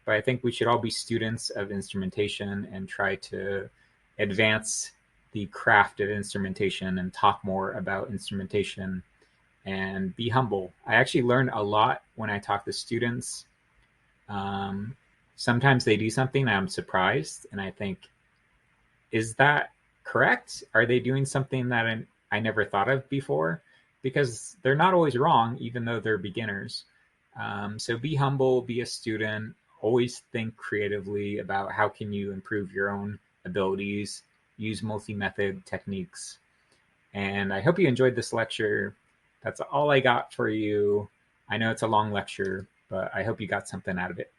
but I think we should all be students of instrumentation and try to advance the craft of instrumentation and talk more about instrumentation and be humble. I actually learn a lot when I talk to students. Um, Sometimes they do something and I'm surprised, and I think, is that correct? Are they doing something that I never thought of before? Because they're not always wrong, even though they're beginners. So be humble, be a student, always think creatively about how can you improve your own abilities, use multi-method techniques. And I hope you enjoyed this lecture. That's all I got for you. I know it's a long lecture, but I hope you got something out of it.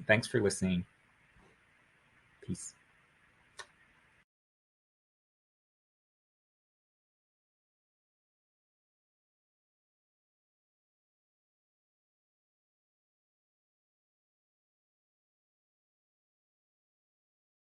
Thanks for listening. Peace.